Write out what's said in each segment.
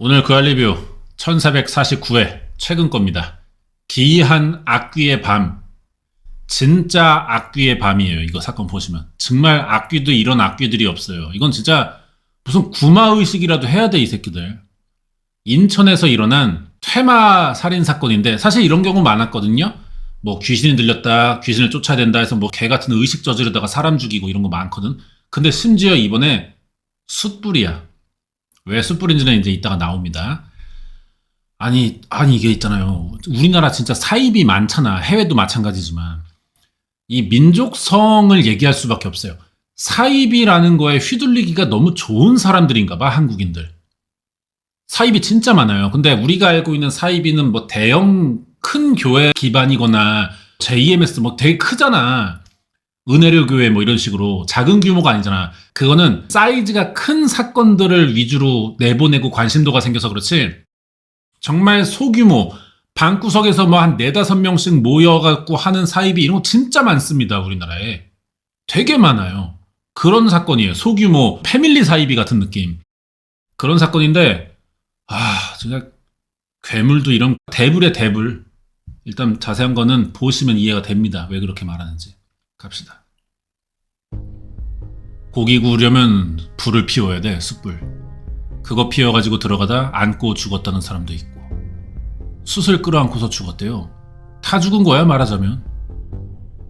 오늘 그할 리뷰 1449회 최근 겁니다. 기이한 악귀의 밤. 진짜 악귀의 밤이에요. 이거 사건 보시면. 정말 악귀도 이런 악귀들이 없어요. 이건 진짜 무슨 구마의식이라도 해야 돼, 이 새끼들. 인천에서 일어난 퇴마 살인 사건인데 사실 이런 경우 많았거든요. 뭐 귀신이 들렸다, 귀신을 쫓아야 된다 해서 뭐 개 같은 의식 저지르다가 사람 죽이고 이런 거 많거든. 근데 심지어 이번에 숯불이야. 왜 숯불인지는 이제 이따가 나옵니다. 아니 이게 있잖아요. 우리나라 진짜 사입이 많잖아. 해외도 마찬가지지만. 이 민족성을 얘기할 수밖에 없어요. 사입이라는 거에 휘둘리기가 너무 좋은 사람들인가 봐, 한국인들. 사입이 진짜 많아요. 근데 우리가 알고 있는 사입이는 뭐 대형 큰 교회 기반이거나 JMS 뭐 되게 크잖아. 은혜로 교회 뭐 이런 식으로 작은 규모가 아니잖아. 그거는 사이즈가 큰 사건들을 위주로 내보내고 관심도가 생겨서 그렇지. 정말 소규모 방구석에서 뭐 한 4-5명씩 모여갖고 하는 사입이 이런 거 진짜 많습니다. 우리나라에. 되게 많아요. 그런 사건이에요. 소규모 패밀리 사입이 같은 느낌. 그런 사건인데 진짜 괴물도 이런 대불의 대불. 일단 자세한 거는 보시면 이해가 됩니다. 왜 그렇게 말하는지. 갑시다. 고기 구우려면 불을 피워야 돼, 숯불. 그거 피워가지고 들어가다 안고 죽었다는 사람도 있고, 숯을 끌어안고서 죽었대요. 다 죽은 거야, 말하자면.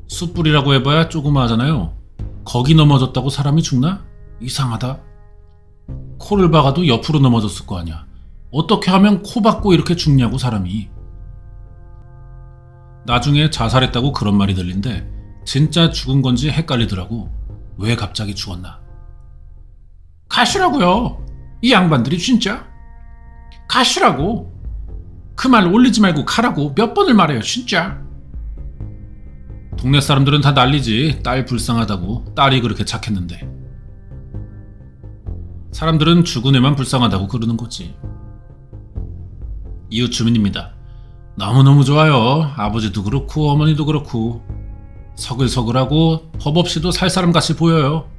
숯불이라고 해봐야 조그마하잖아요. 거기 넘어졌다고 사람이 죽나? 이상하다. 코를 박아도 옆으로 넘어졌을 거 아니야. 어떻게 하면 코 박고 이렇게 죽냐고, 사람이. 나중에 자살했다고 그런 말이 들린대. 진짜 죽은 건지 헷갈리더라고. 왜 갑자기 죽었나? 가시라고요. 이 양반들이 진짜. 가시라고. 그 말 올리지 말고 가라고 몇 번을 말해요, 진짜. 동네 사람들은 다 난리지. 딸 불쌍하다고. 딸이 그렇게 착했는데. 사람들은 죽은 애만 불쌍하다고 그러는 거지. 이웃 주민입니다. 너무너무 좋아요. 아버지도 그렇고 어머니도 그렇고. 서글서글하고 법 없이도 살 사람같이 보여요.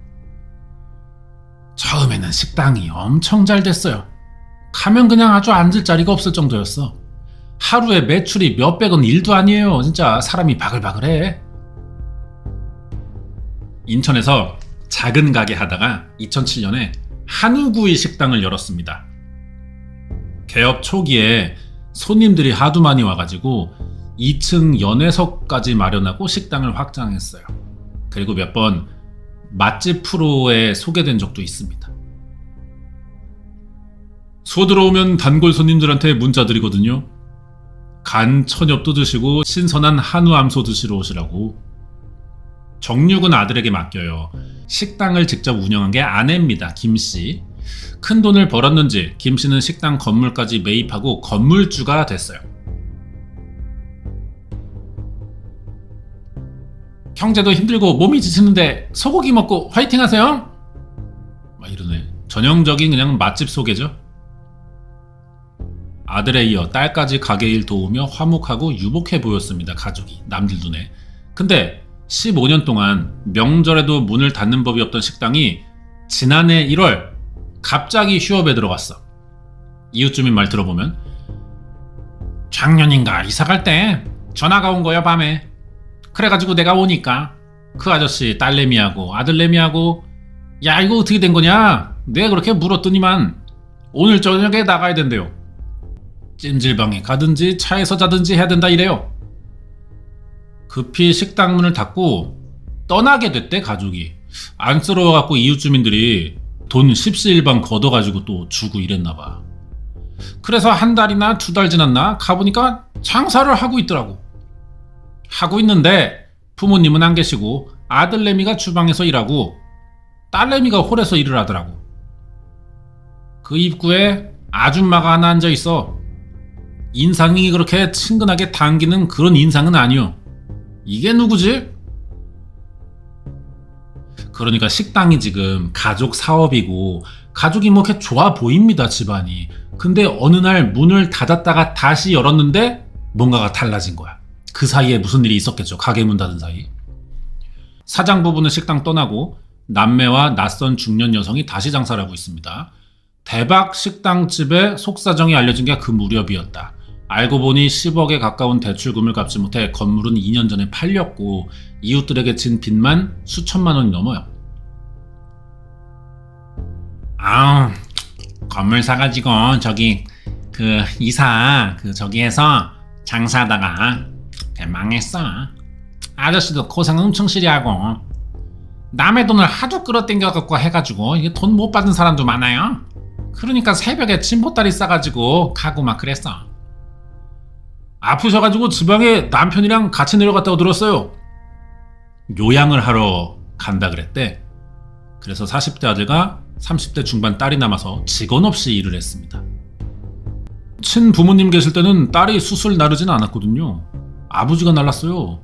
처음에는 식당이 엄청 잘 됐어요. 가면 그냥 아주 앉을 자리가 없을 정도였어. 하루에 매출이 몇백원 일도 아니에요. 진짜 사람이 바글바글해. 인천에서 작은 가게 하다가 2007년에 한우구이 식당을 열었습니다. 개업 초기에 손님들이 하도 많이 와가지고 2층 연회석까지 마련하고 식당을 확장했어요. 그리고 몇 번 맛집 프로에 소개된 적도 있습니다. 소 들어오면 단골 손님들한테 문자 드리거든요. 간 천엽도 드시고 신선한 한우 암소 드시러 오시라고. 정육은 아들에게 맡겨요. 식당을 직접 운영한 게 아내입니다. 김씨. 큰 돈을 벌었는지 김씨는 식당 건물까지 매입하고 건물주가 됐어요. 형제도 힘들고 몸이 지치는데 소고기 먹고 화이팅 하세요. 막 이러네. 전형적인 그냥 맛집 소개죠. 아들에 이어 딸까지 가게 일 도우며 화목하고 유복해 보였습니다. 가족이 남들 눈에. 근데 15년 동안 명절에도 문을 닫는 법이 없던 식당이 지난해 1월 갑자기 휴업에 들어갔어. 이웃 주민 말 들어보면 작년인가 이사 갈 때 전화가 온 거야, 밤에. 그래가지고 내가 오니까 그 아저씨 딸내미하고 아들내미하고 야, 이거 어떻게 된 거냐? 내가 그렇게 물었더니만 오늘 저녁에 나가야 된대요. 찜질방에 가든지 차에서 자든지 해야 된다 이래요. 급히 식당 문을 닫고 떠나게 됐대, 가족이. 안쓰러워갖고 이웃 주민들이 돈 십시일반 걷어가지고 또 주고 이랬나봐. 그래서 한 달이나 2달 지났나 가보니까 장사를 하고 있더라고. 하고 있는데 부모님은 안 계시고 아들내미가 주방에서 일하고 딸내미가 홀에서 일을 하더라고. 그 입구에 아줌마가 하나 앉아있어. 인상이 그렇게 친근하게 당기는 그런 인상은 아니요. 이게 누구지? 그러니까 식당이 지금 가족 사업이고 가족이 뭐 이렇게 좋아 보입니다, 집안이. 근데 어느 날 문을 닫았다가 다시 열었는데 뭔가가 달라진 거야. 그 사이에 무슨 일이 있었겠죠. 가게 문 닫은 사이. 사장 부부는 식당 떠나고 남매와 낯선 중년 여성이 다시 장사를 하고 있습니다. 대박 식당집의 속사정이 알려진 게 그 무렵이었다. 알고 보니 10억에 가까운 대출금을 갚지 못해 건물은 2년 전에 팔렸고 이웃들에게 진 빚만 수천만 원이 넘어요. 건물 사가지고 저기 그 이사 저기에서 장사하다가 망했어. 아저씨도 고생 엄청 시리하고 남의 돈을 하도 끌어당겨갖고 해가지고 이게 돈 못 받은 사람도 많아요. 그러니까 새벽에 침보다리 싸가지고 가고 막 그랬어. 아프셔가지고 지방에 남편이랑 같이 내려갔다고 들었어요. 요양을 하러 간다 그랬대. 그래서 40대 아들과 30대 중반 딸이 남아서 직원 없이 일을 했습니다. 친부모님 계실 때는 딸이 수술 나르진 않았거든요. 아버지가 날랐어요.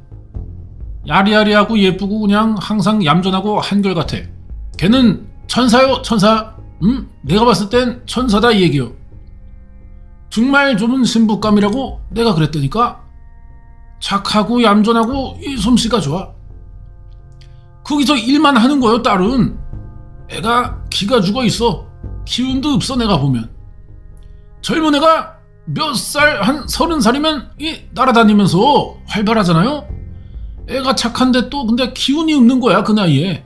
야리야리하고 예쁘고 그냥 항상 얌전하고 한결같아. 걔는 천사요, 천사. 내가 봤을 땐 천사다 이 얘기요. 정말 좁은 신부감이라고 내가 그랬다니까. 착하고 얌전하고 이 솜씨가 좋아. 거기서 일만 하는 거요. 딸은 애가 기가 죽어있어. 기운도 없어. 내가 보면 젊은 애가 몇 살, 한 30살이면 날아다니면서 활발하잖아요. 애가 착한데 또 근데 기운이 없는 거야. 그 나이에.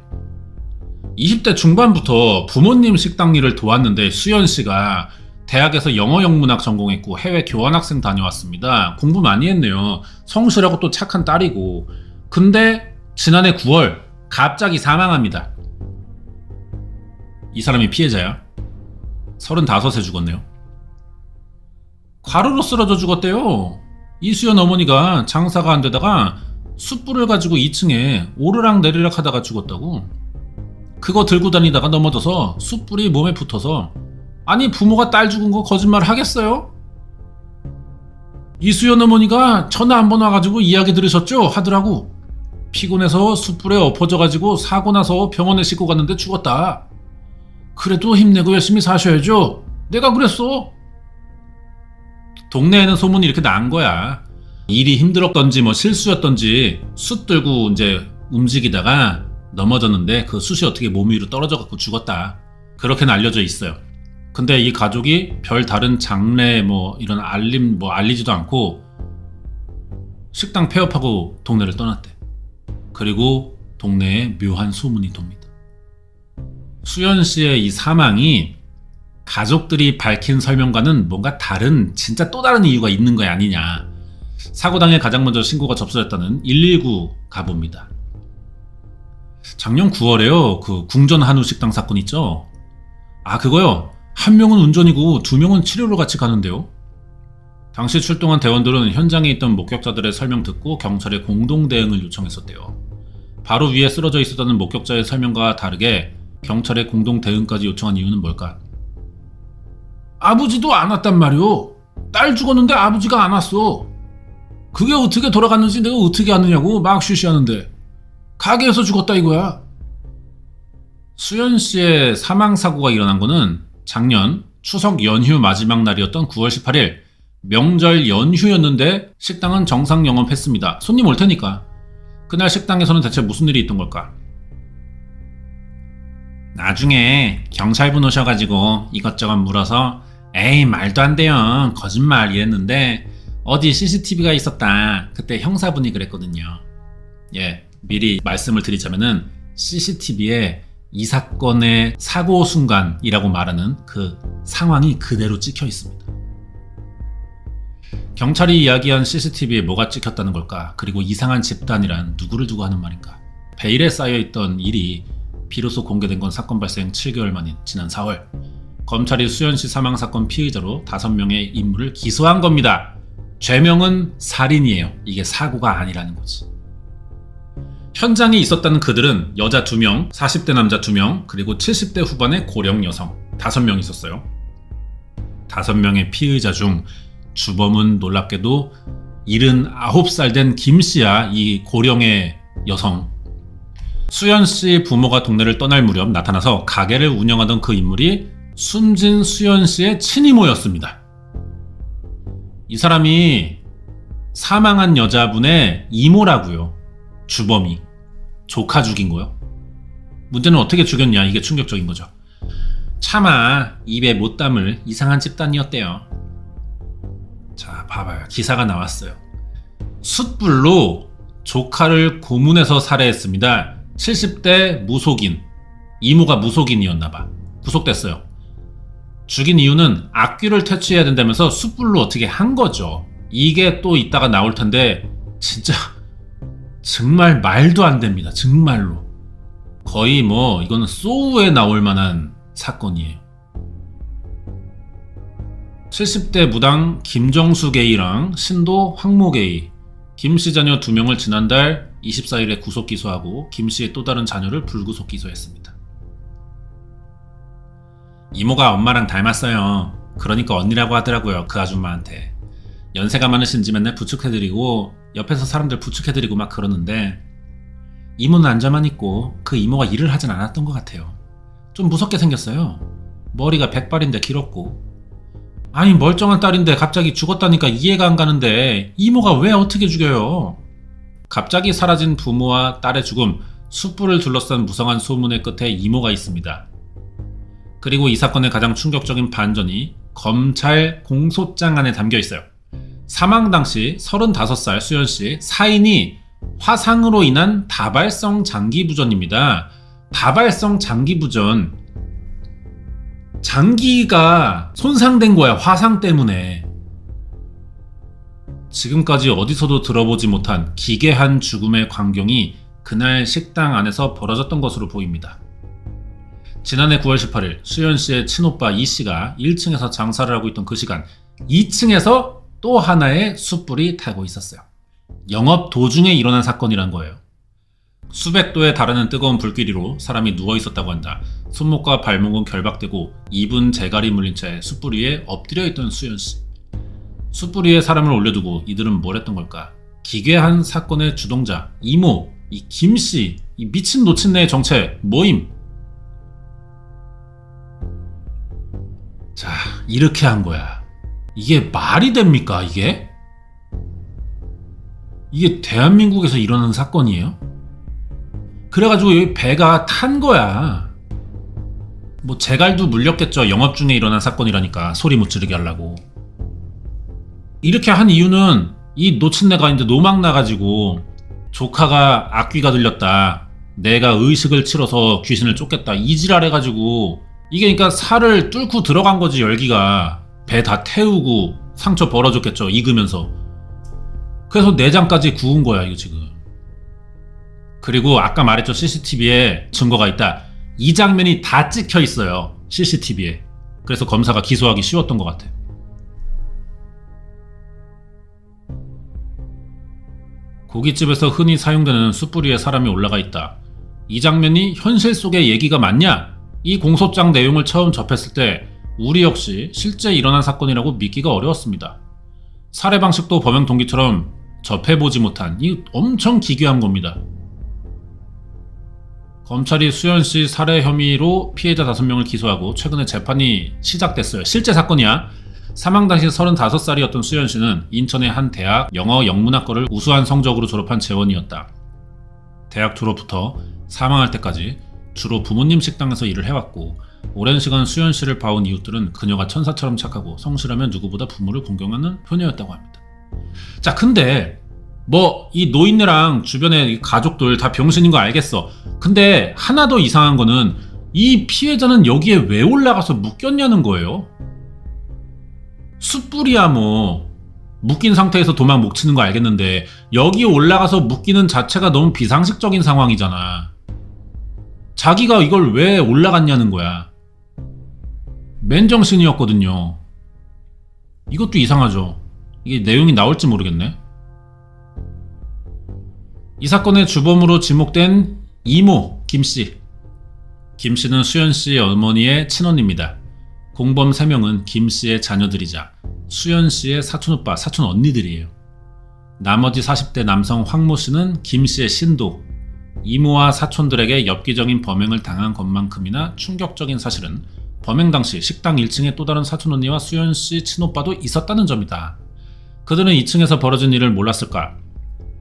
20대 중반부터 부모님 식당 일을 도왔는데 수연씨가 대학에서 영어 영문학 전공했고 해외 교환학생 다녀왔습니다. 공부 많이 했네요. 성실하고 또 착한 딸이고. 근데 지난해 9월 갑자기 사망합니다. 이 사람이 피해자야. 35에 죽었네요. 과로로 쓰러져 죽었대요. 이수연 어머니가 장사가 안 되다가 숯불을 가지고 2층에 오르락 내리락 하다가 죽었다고. 그거 들고 다니다가 넘어져서 숯불이 몸에 붙어서. 아니 부모가 딸 죽은 거 거짓말 하겠어요? 이수연 어머니가 전화 한 번 와가지고 이야기 들으셨죠? 하더라고. 피곤해서 숯불에 엎어져가지고 사고 나서 병원에 싣고 갔는데 죽었다. 그래도 힘내고 열심히 사셔야죠. 내가 그랬어. 동네에는 소문이 이렇게 난 거야. 일이 힘들었던지 뭐 실수였던지 숯 들고 이제 움직이다가 넘어졌는데 그 숯이 어떻게 몸 위로 떨어져 갖고 죽었다. 그렇게는 알려져 있어요. 근데 이 가족이 별 다른 장례 뭐 이런 알리지도 않고 식당 폐업하고 동네를 떠났대. 그리고 동네에 묘한 소문이 돕니다. 수연 씨의 이 사망이 가족들이 밝힌 설명과는 뭔가 다른, 진짜 또 다른 이유가 있는 거 아니냐. 사고당해 가장 먼저 신고가 접수됐다는 119 가봅니다. 작년 9월에요. 그 궁전 한우 식당 사건 있죠? 그거요. 한 명은 운전이고 두 명은 치료를 같이 가는데요. 당시 출동한 대원들은 현장에 있던 목격자들의 설명 듣고 경찰에 공동 대응을 요청했었대요. 바로 위에 쓰러져 있었다는 목격자의 설명과 다르게 경찰에 공동 대응까지 요청한 이유는 뭘까? 아버지도 안 왔단 말이오. 딸 죽었는데 아버지가 안 왔어. 그게 어떻게 돌아갔는지 내가 어떻게 아느냐고 막 쉬쉬하는데 가게에서 죽었다 이거야. 수연 씨의 사망사고가 일어난 거는 작년 추석 연휴 마지막 날이었던 9월 18일 명절 연휴였는데 식당은 정상 영업했습니다. 손님 올 테니까. 그날 식당에서는 대체 무슨 일이 있던 걸까? 나중에 경찰분 오셔가지고 이것저것 물어서 에이 말도 안 돼요. 거짓말 이랬는데 어디 CCTV가 있었다. 그때 형사분이 그랬거든요. 예, 미리 말씀을 드리자면은 CCTV에 이 사건의 사고 순간이라고 말하는 그 상황이 그대로 찍혀 있습니다. 경찰이 이야기한 CCTV에 뭐가 찍혔다는 걸까? 그리고 이상한 집단이란 누구를 두고 하는 말인가? 베일에 쌓여있던 일이 비로소 공개된 건 사건 발생 7개월 만인 지난 4월 검찰이 수연씨 사망사건 피의자로 5명의 인물을 기소한 겁니다. 죄명은 살인이에요. 이게 사고가 아니라는 거지. 현장에 있었다는 그들은 여자 2명, 40대 남자 2명, 그리고 70대 후반의 고령 여성 5명 있었어요. 5명의 피의자 중 주범은 놀랍게도 79살 된 김씨야. 이 고령의 여성. 수연씨 부모가 동네를 떠날 무렵 나타나서 가게를 운영하던 그 인물이 숨진 수연씨의 친이모였습니다. 이 사람이 사망한 여자분의 이모라고요. 주범이. 조카 죽인 거요. 문제는 어떻게 죽였냐. 이게 충격적인 거죠. 차마 입에 못 담을 이상한 집단이었대요. 자, 봐봐요. 기사가 나왔어요. 숯불로 조카를 고문해서 살해했습니다. 70대 무속인. 이모가 무속인이었나봐. 구속됐어요. 죽인 이유는 악귀를 퇴치해야 된다면서 숯불로 어떻게 한 거죠. 이게 또 이따가 나올 텐데 진짜 정말 말도 안 됩니다. 정말로. 거의 이거는 소우에 나올 만한 사건이에요. 70대 무당 김정수 게이랑 신도 황모 게이, 김씨 자녀 2명을 지난달 24일에 구속 기소하고 김씨의 또 다른 자녀를 불구속 기소했습니다. 이모가 엄마랑 닮았어요. 그러니까 언니라고 하더라고요. 그 아줌마한테. 연세가 많으신지 맨날 부축해드리고 옆에서 사람들 부축해드리고 막 그러는데 이모는 앉아만 있고 그 이모가 일을 하진 않았던 것 같아요. 좀 무섭게 생겼어요. 머리가 100발인데 길었고. 아니 멀쩡한 딸인데 갑자기 죽었다니까 이해가 안 가는데 이모가 왜 어떻게 죽여요? 갑자기 사라진 부모와 딸의 죽음, 숯불을 둘러싼 무성한 소문의 끝에 이모가 있습니다. 그리고 이 사건의 가장 충격적인 반전이 검찰 공소장 안에 담겨 있어요. 사망 당시 35살 수연씨 사인이 화상으로 인한 다발성 장기부전입니다. 다발성 장기부전. 장기가 손상된 거야. 화상 때문에. 지금까지 어디서도 들어보지 못한 기괴한 죽음의 광경이 그날 식당 안에서 벌어졌던 것으로 보입니다. 지난해 9월 18일 수연씨의 친오빠 이씨가 1층에서 장사를 하고 있던 그 시간 2층에서 또 하나의 숯불이 타고 있었어요. 영업 도중에 일어난 사건이란 거예요. 수백 도에 달하는 뜨거운 불길이로 사람이 누워 있었다고 한다. 손목과 발목은 결박되고 입은 재갈이 물린 채 숯불 위에 엎드려 있던 수연씨. 숯불 위에 사람을 올려두고 이들은 뭘 했던 걸까? 기괴한 사건의 주동자 이모, 이 김씨, 이 미친 노친네의 정체 뭐임? 자, 이렇게 한 거야. 이게 말이 됩니까, 이게? 이게 대한민국에서 일어나는 사건이에요? 그래가지고 여기 배가 탄 거야. 재갈도 물렸겠죠. 영업 중에 일어난 사건이라니까. 소리 못 지르게 하려고. 이렇게 한 이유는 이 노친네가 이제 노망 나가지고 조카가 악귀가 들렸다. 내가 의식을 치러서 귀신을 쫓겠다. 이지랄 해가지고 이게 그러니까 살을 뚫고 들어간 거지. 열기가. 배 다 태우고 상처 벌어졌겠죠. 익으면서. 그래서 내장까지 구운 거야 이거 지금. 그리고 아까 말했죠. CCTV에 증거가 있다. 이 장면이 다 찍혀 있어요. CCTV에. 그래서 검사가 기소하기 쉬웠던 것 같아. 고깃집에서 흔히 사용되는 숯불 위에 사람이 올라가 있다. 이 장면이 현실 속의 얘기가 맞냐? 이 공소장 내용을 처음 접했을 때 우리 역시 실제 일어난 사건이라고 믿기가 어려웠습니다. 살해 방식도 범행 동기처럼 접해보지 못한 이 엄청 기괴한 겁니다. 검찰이 수연씨 살해 혐의로 피해자 5명을 기소하고 최근에 재판이 시작됐어요. 실제 사건이야. 사망 당시 35살이었던 수연씨는 인천의 한 대학 영어 영문학과를 우수한 성적으로 졸업한 재원이었다. 대학 졸업부터 사망할 때까지 주로 부모님 식당에서 일을 해왔고 오랜 시간 수연씨를 봐온 이웃들은 그녀가 천사처럼 착하고 성실하면 누구보다 부모를 공경하는 효녀였다고 합니다. 자, 근데 이 노인네랑 주변의 가족들 다 병신인 거 알겠어. 근데 하나 더 이상한 거는 이 피해자는 여기에 왜 올라가서 묶였냐는 거예요. 숯불이야 묶인 상태에서 도망 못 치는 거 알겠는데 여기 올라가서 묶이는 자체가 너무 비상식적인 상황이잖아. 자기가 이걸 왜 올라갔냐는 거야. 맨정신이었거든요. 이것도 이상하죠. 이게 내용이 나올지 모르겠네. 이 사건의 주범으로 지목된 이모 김씨. 김씨는 수연씨의 어머니의 친언니입니다. 공범 3명은 김씨의 자녀들이자 수연씨의 사촌오빠, 사촌언니들이에요. 나머지 40대 남성 황모씨는 김씨의 신도. 이모와 사촌들에게 엽기적인 범행을 당한 것만큼이나 충격적인 사실은 범행 당시 식당 1층에 또 다른 사촌언니와 수연씨 친오빠도 있었다는 점이다. 그들은 2층에서 벌어진 일을 몰랐을까?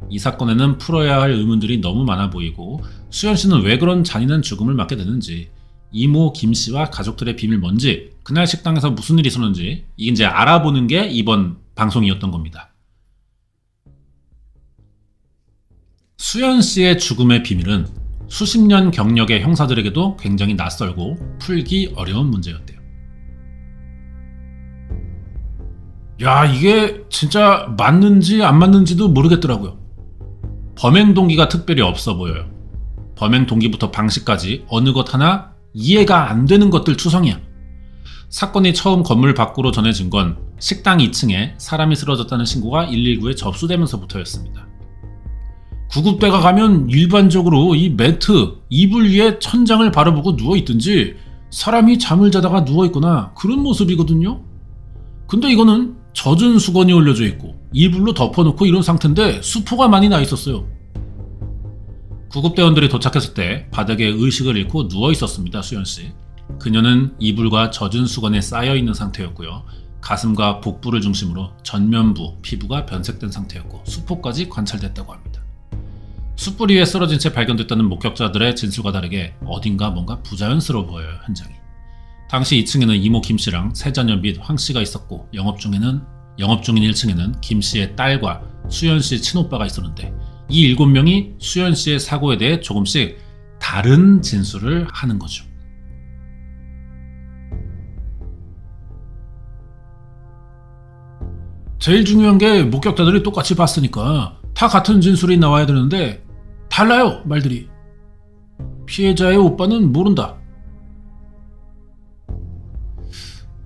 이 사건에는 풀어야 할 의문들이 너무 많아 보이고 수연씨는 왜 그런 잔인한 죽음을 맞게 되는지, 이모 김씨와 가족들의 비밀 뭔지, 그날 식당에서 무슨 일이 있었는지 이게 이제 알아보는 게 이번 방송이었던 겁니다. 수연씨의 죽음의 비밀은 수십 년 경력의 형사들에게도 굉장히 낯설고 풀기 어려운 문제였대요. 야, 이게 진짜 맞는지 안 맞는지도 모르겠더라고요. 범행 동기가 특별히 없어 보여요. 범행 동기부터 방식까지 어느 것 하나 이해가 안 되는 것들 투성이야. 사건이 처음 건물 밖으로 전해진 건 식당 2층에 사람이 쓰러졌다는 신고가 119에 접수되면서부터였습니다. 구급대가 가면 일반적으로 이 매트, 이불 위에 천장을 바라보고 누워있든지 사람이 잠을 자다가 누워있거나 그런 모습이거든요. 근데 이거는 젖은 수건이 올려져 있고 이불로 덮어놓고 이런 상태인데 수포가 많이 나 있었어요. 구급대원들이 도착했을 때 바닥에 의식을 잃고 누워있었습니다. 수연씨. 그녀는 이불과 젖은 수건에 쌓여있는 상태였고요. 가슴과 복부를 중심으로 전면부, 피부가 변색된 상태였고 수포까지 관찰됐다고 합니다. 숯불 위에 쓰러진 채 발견됐다는 목격자들의 진술과 다르게 어딘가 뭔가 부자연스러워 보여요. 현장이. 당시 2층에는 이모 김씨랑 세 자녀 및 황씨가 있었고 영업 중인 1층에는 김씨의 딸과 수연씨 친오빠가 있었는데 이 7명이 수연씨의 사고에 대해 조금씩 다른 진술을 하는 거죠. 제일 중요한 게 목격자들이 똑같이 봤으니까 다 같은 진술이 나와야 되는데 달라요, 말들이. 피해자의 오빠는 모른다.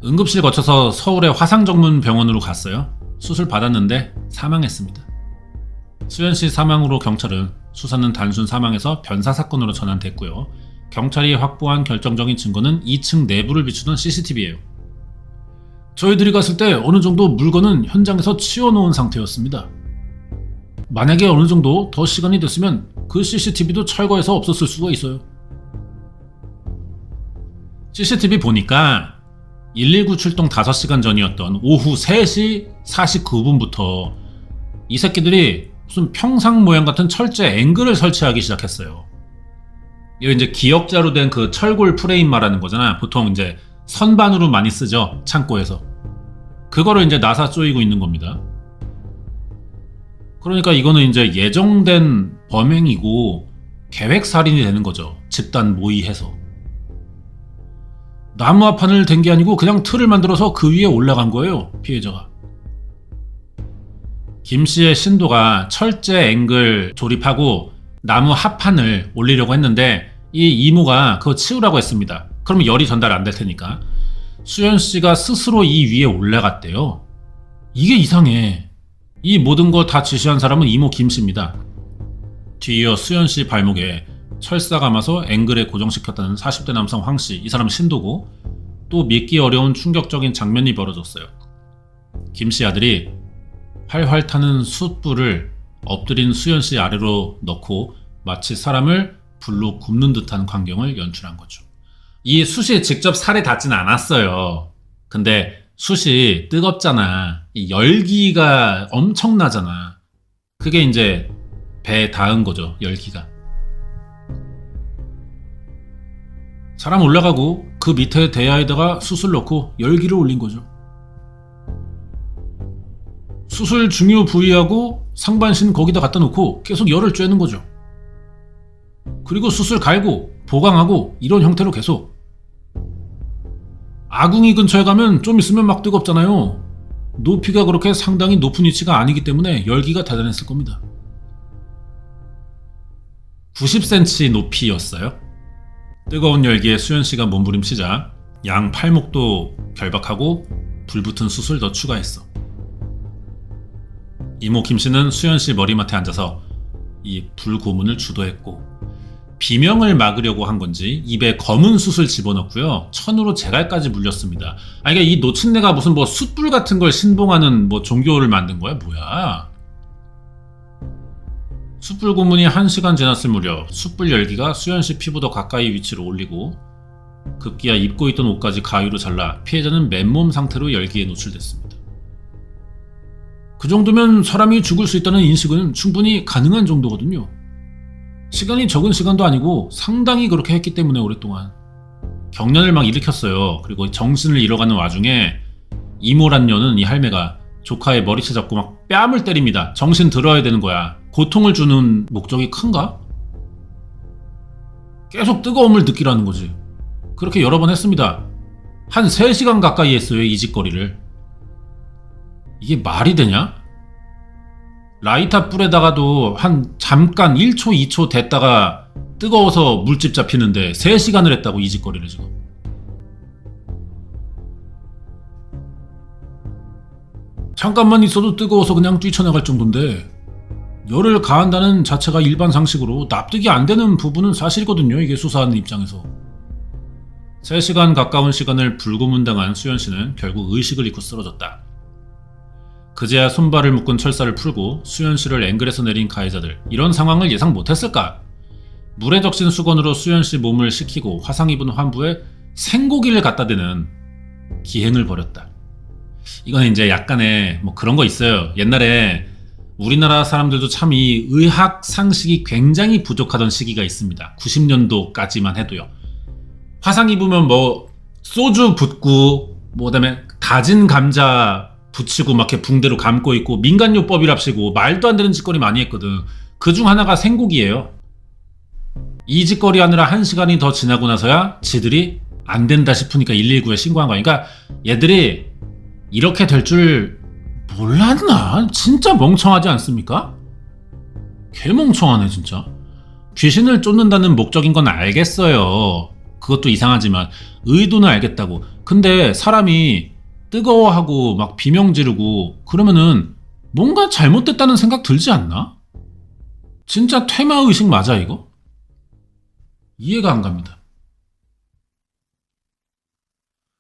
응급실 거쳐서 서울의 화상전문병원으로 갔어요. 수술 받았는데 사망했습니다. 수연씨 사망으로 경찰은 수사는 단순 사망에서 변사사건으로 전환됐고요. 경찰이 확보한 결정적인 증거는 2층 내부를 비추는 CCTV예요. 저희들이 갔을 때 어느 정도 물건은 현장에서 치워놓은 상태였습니다. 만약에 어느 정도 더 시간이 됐으면 그 CCTV도 철거해서 없었을 수가 있어요. CCTV 보니까 119 출동 5시간 전이었던 오후 3시 49분부터 이 새끼들이 무슨 평상 모양 같은 철제 앵글을 설치하기 시작했어요. 이거 이제 기역자로 된 그 철골 프레임 말하는 거잖아. 보통 이제 선반으로 많이 쓰죠. 창고에서. 그거를 이제 나사 쪼이고 있는 겁니다. 그러니까 이거는 이제 예정된 범행이고 계획살인이 되는 거죠. 집단 모의해서. 나무 합판을 댄 게 아니고 그냥 틀을 만들어서 그 위에 올라간 거예요. 피해자가. 김씨의 신도가 철제 앵글 조립하고 나무 합판을 올리려고 했는데 이 이모가 그거 치우라고 했습니다. 그러면 열이 전달 안 될 테니까. 수연씨가 스스로 이 위에 올라갔대요. 이게 이상해. 이 모든 거 다 지시한 사람은 이모 김씨입니다. 뒤이어 수연씨 발목에 철사 감아서 앵글에 고정시켰다는 40대 남성 황씨, 이 사람은 신도고 또 믿기 어려운 충격적인 장면이 벌어졌어요. 김씨 아들이 활활 타는 숯불을 엎드린 수연씨 아래로 넣고 마치 사람을 불로 굽는 듯한 광경을 연출한 거죠. 이 숯이 직접 살에 닿진 않았어요. 근데 숯이 뜨겁잖아. 이 열기가 엄청나잖아. 그게 이제 배에 닿은 거죠. 열기가. 사람 올라가고 그 밑에 대야에다가 숯을 넣고 열기를 올린 거죠. 수술 중요 부위하고 상반신 거기다 갖다 놓고 계속 열을 쬐는 거죠. 그리고 수술 갈고 보강하고 이런 형태로 계속. 아궁이 근처에 가면 좀 있으면 막 뜨겁잖아요. 높이가 그렇게 상당히 높은 위치가 아니기 때문에 열기가 대단했을 겁니다. 90cm 높이였어요. 뜨거운 열기에 수연씨가 몸부림치자 양 팔목도 결박하고 불붙은 숯을 더 추가했어. 이모 김씨는 수연씨 머리맡에 앉아서 이 불고문을 주도했고 비명을 막으려고 한 건지 입에 검은 숯을 집어넣고요. 천으로 제갈까지 물렸습니다. 아니, 그러니까 이 노친네가 무슨 뭐 숯불 같은 걸 신봉하는 뭐 종교를 만든 거야? 뭐야? 숯불 고문이 1시간 지났을 무렵 숯불 열기가 수연씨 피부도 가까이 위치로 올리고 급기야 입고 있던 옷까지 가위로 잘라 피해자는 맨몸 상태로 열기에 노출됐습니다. 그 정도면 사람이 죽을 수 있다는 인식은 충분히 가능한 정도거든요. 시간이 적은 시간도 아니고 상당히 그렇게 했기 때문에 오랫동안. 경련을 막 일으켰어요. 그리고 정신을 잃어가는 와중에 이모란 년은 이 할매가 조카의 머리채 잡고 막 뺨을 때립니다. 정신 들어야 되는 거야. 고통을 주는 목적이 큰가? 계속 뜨거움을 느끼라는 거지. 그렇게 여러 번 했습니다. 한 3시간 가까이 했어요, 이 짓거리를. 이게 말이 되냐? 라이터 불에다가도 한 잠깐 1초, 2초 됐다가 뜨거워서 물집 잡히는데 3시간을 했다고, 이 짓거리를 지금. 잠깐만 있어도 뜨거워서 그냥 뛰쳐나갈 정도인데 열을 가한다는 자체가 일반 상식으로 납득이 안 되는 부분은 사실이거든요, 이게 수사하는 입장에서. 3시간 가까운 시간을 불구문당한 수연씨는 결국 의식을 잃고 쓰러졌다. 그제야 손발을 묶은 철사를 풀고 수연씨를 앵글에서 내린 가해자들, 이런 상황을 예상 못했을까? 물에 적신 수건으로 수연씨 몸을 식히고 화상 입은 환부에 생고기를 갖다 대는 기행을 벌였다. 이거는 이제 약간의 뭐 그런 거 있어요. 옛날에 우리나라 사람들도 참 이 의학 상식이 굉장히 부족하던 시기가 있습니다. 90년도까지만 해도요. 화상 입으면 뭐 소주 붓고 뭐 그다음에 다진 감자 붙이고 막 이렇게 붕대로 감고 있고 민간요법이랍시고 말도 안 되는 짓거리 많이 했거든. 그중 하나가 생고기예요. 이 짓거리 하느라 1시간이 더 지나고 나서야 지들이 안 된다 싶으니까 119에 신고한 거야. 그러니까 얘들이 이렇게 될 줄 몰랐나? 진짜 멍청하지 않습니까? 개멍청하네 진짜. 귀신을 쫓는다는 목적인 건 알겠어요. 그것도 이상하지만 의도는 알겠다고. 근데 사람이 뜨거워하고 막 비명 지르고 그러면은 뭔가 잘못됐다는 생각 들지 않나? 진짜 퇴마의식 맞아 이거? 이해가 안 갑니다.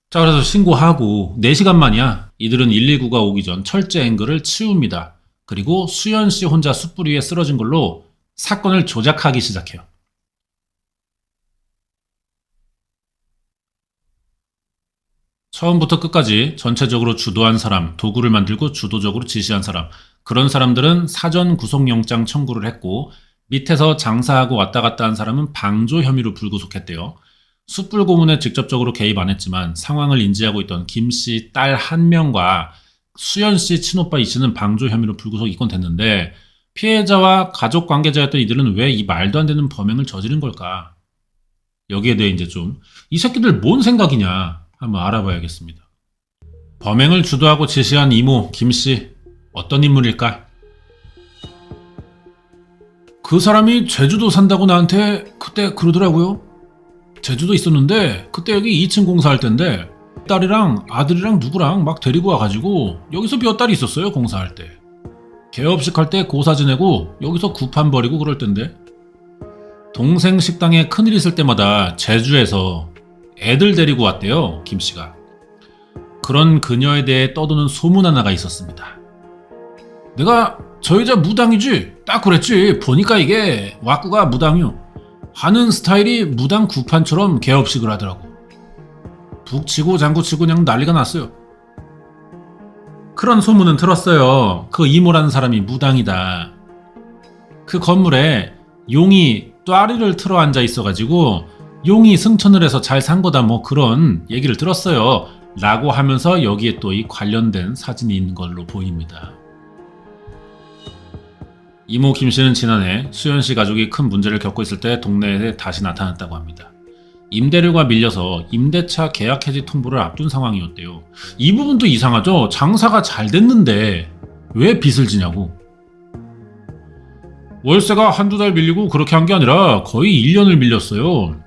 자, 그래서 신고하고 4시간 만이야. 이들은 119가 오기 전 철제 앵글을 치웁니다. 그리고 수연씨 혼자 숯불 위에 쓰러진 걸로 사건을 조작하기 시작해요. 처음부터 끝까지 전체적으로 주도한 사람, 도구를 만들고 주도적으로 지시한 사람, 그런 사람들은 사전 구속영장 청구를 했고 밑에서 장사하고 왔다 갔다 한 사람은 방조 혐의로 불구속했대요. 숯불 고문에 직접적으로 개입 안 했지만 상황을 인지하고 있던 김씨 딸 1명과 수연씨 친오빠 이씨는 방조 혐의로 불구속 입건됐는데 피해자와 가족 관계자였던 이들은 왜 이 말도 안 되는 범행을 저지른 걸까? 여기에 대해 이제 좀 이 새끼들 뭔 생각이냐 한번 알아봐야겠습니다. 범행을 주도하고 지시한 이모 김씨 어떤 인물일까? 그 사람이 제주도 산다고 나한테 그때 그러더라고요. 제주도 있었는데 그때 여기 2층 공사할 때인데 딸이랑 아들이랑 누구랑 막 데리고 와가지고 여기서 몇 달이 있었어요. 공사할 때. 개업식 할 때 고사 지내고 여기서 구판 벌이고 그럴 텐데 동생 식당에 큰일 있을 때마다 제주에서 애들 데리고 왔대요. 김씨가. 그런 그녀에 대해 떠도는 소문 하나가 있었습니다. 내가 저 여자 무당이지? 딱 그랬지. 보니까 이게 왁구가 무당이요. 하는 스타일이 무당 구판처럼 개업식을 하더라고. 북치고 장구치고 그냥 난리가 났어요. 그런 소문은 들었어요. 그 이모라는 사람이 무당이다. 그 건물에 용이 또아리를 틀어 앉아 있어가지고 용이 승천을 해서 잘 산 거다 뭐 그런 얘기를 들었어요. 라고 하면서 여기에 또 이 관련된 사진이 있는 걸로 보입니다. 이모 김씨는 지난해 수연씨 가족이 큰 문제를 겪고 있을 때 동네에 다시 나타났다고 합니다. 임대료가 밀려서 임대차 계약 해지 통보를 앞둔 상황이었대요. 이 부분도 이상하죠? 장사가 잘 됐는데 왜 빚을 지냐고. 월세가 한두 달 밀리고 그렇게 한 게 아니라 거의 1년을 밀렸어요.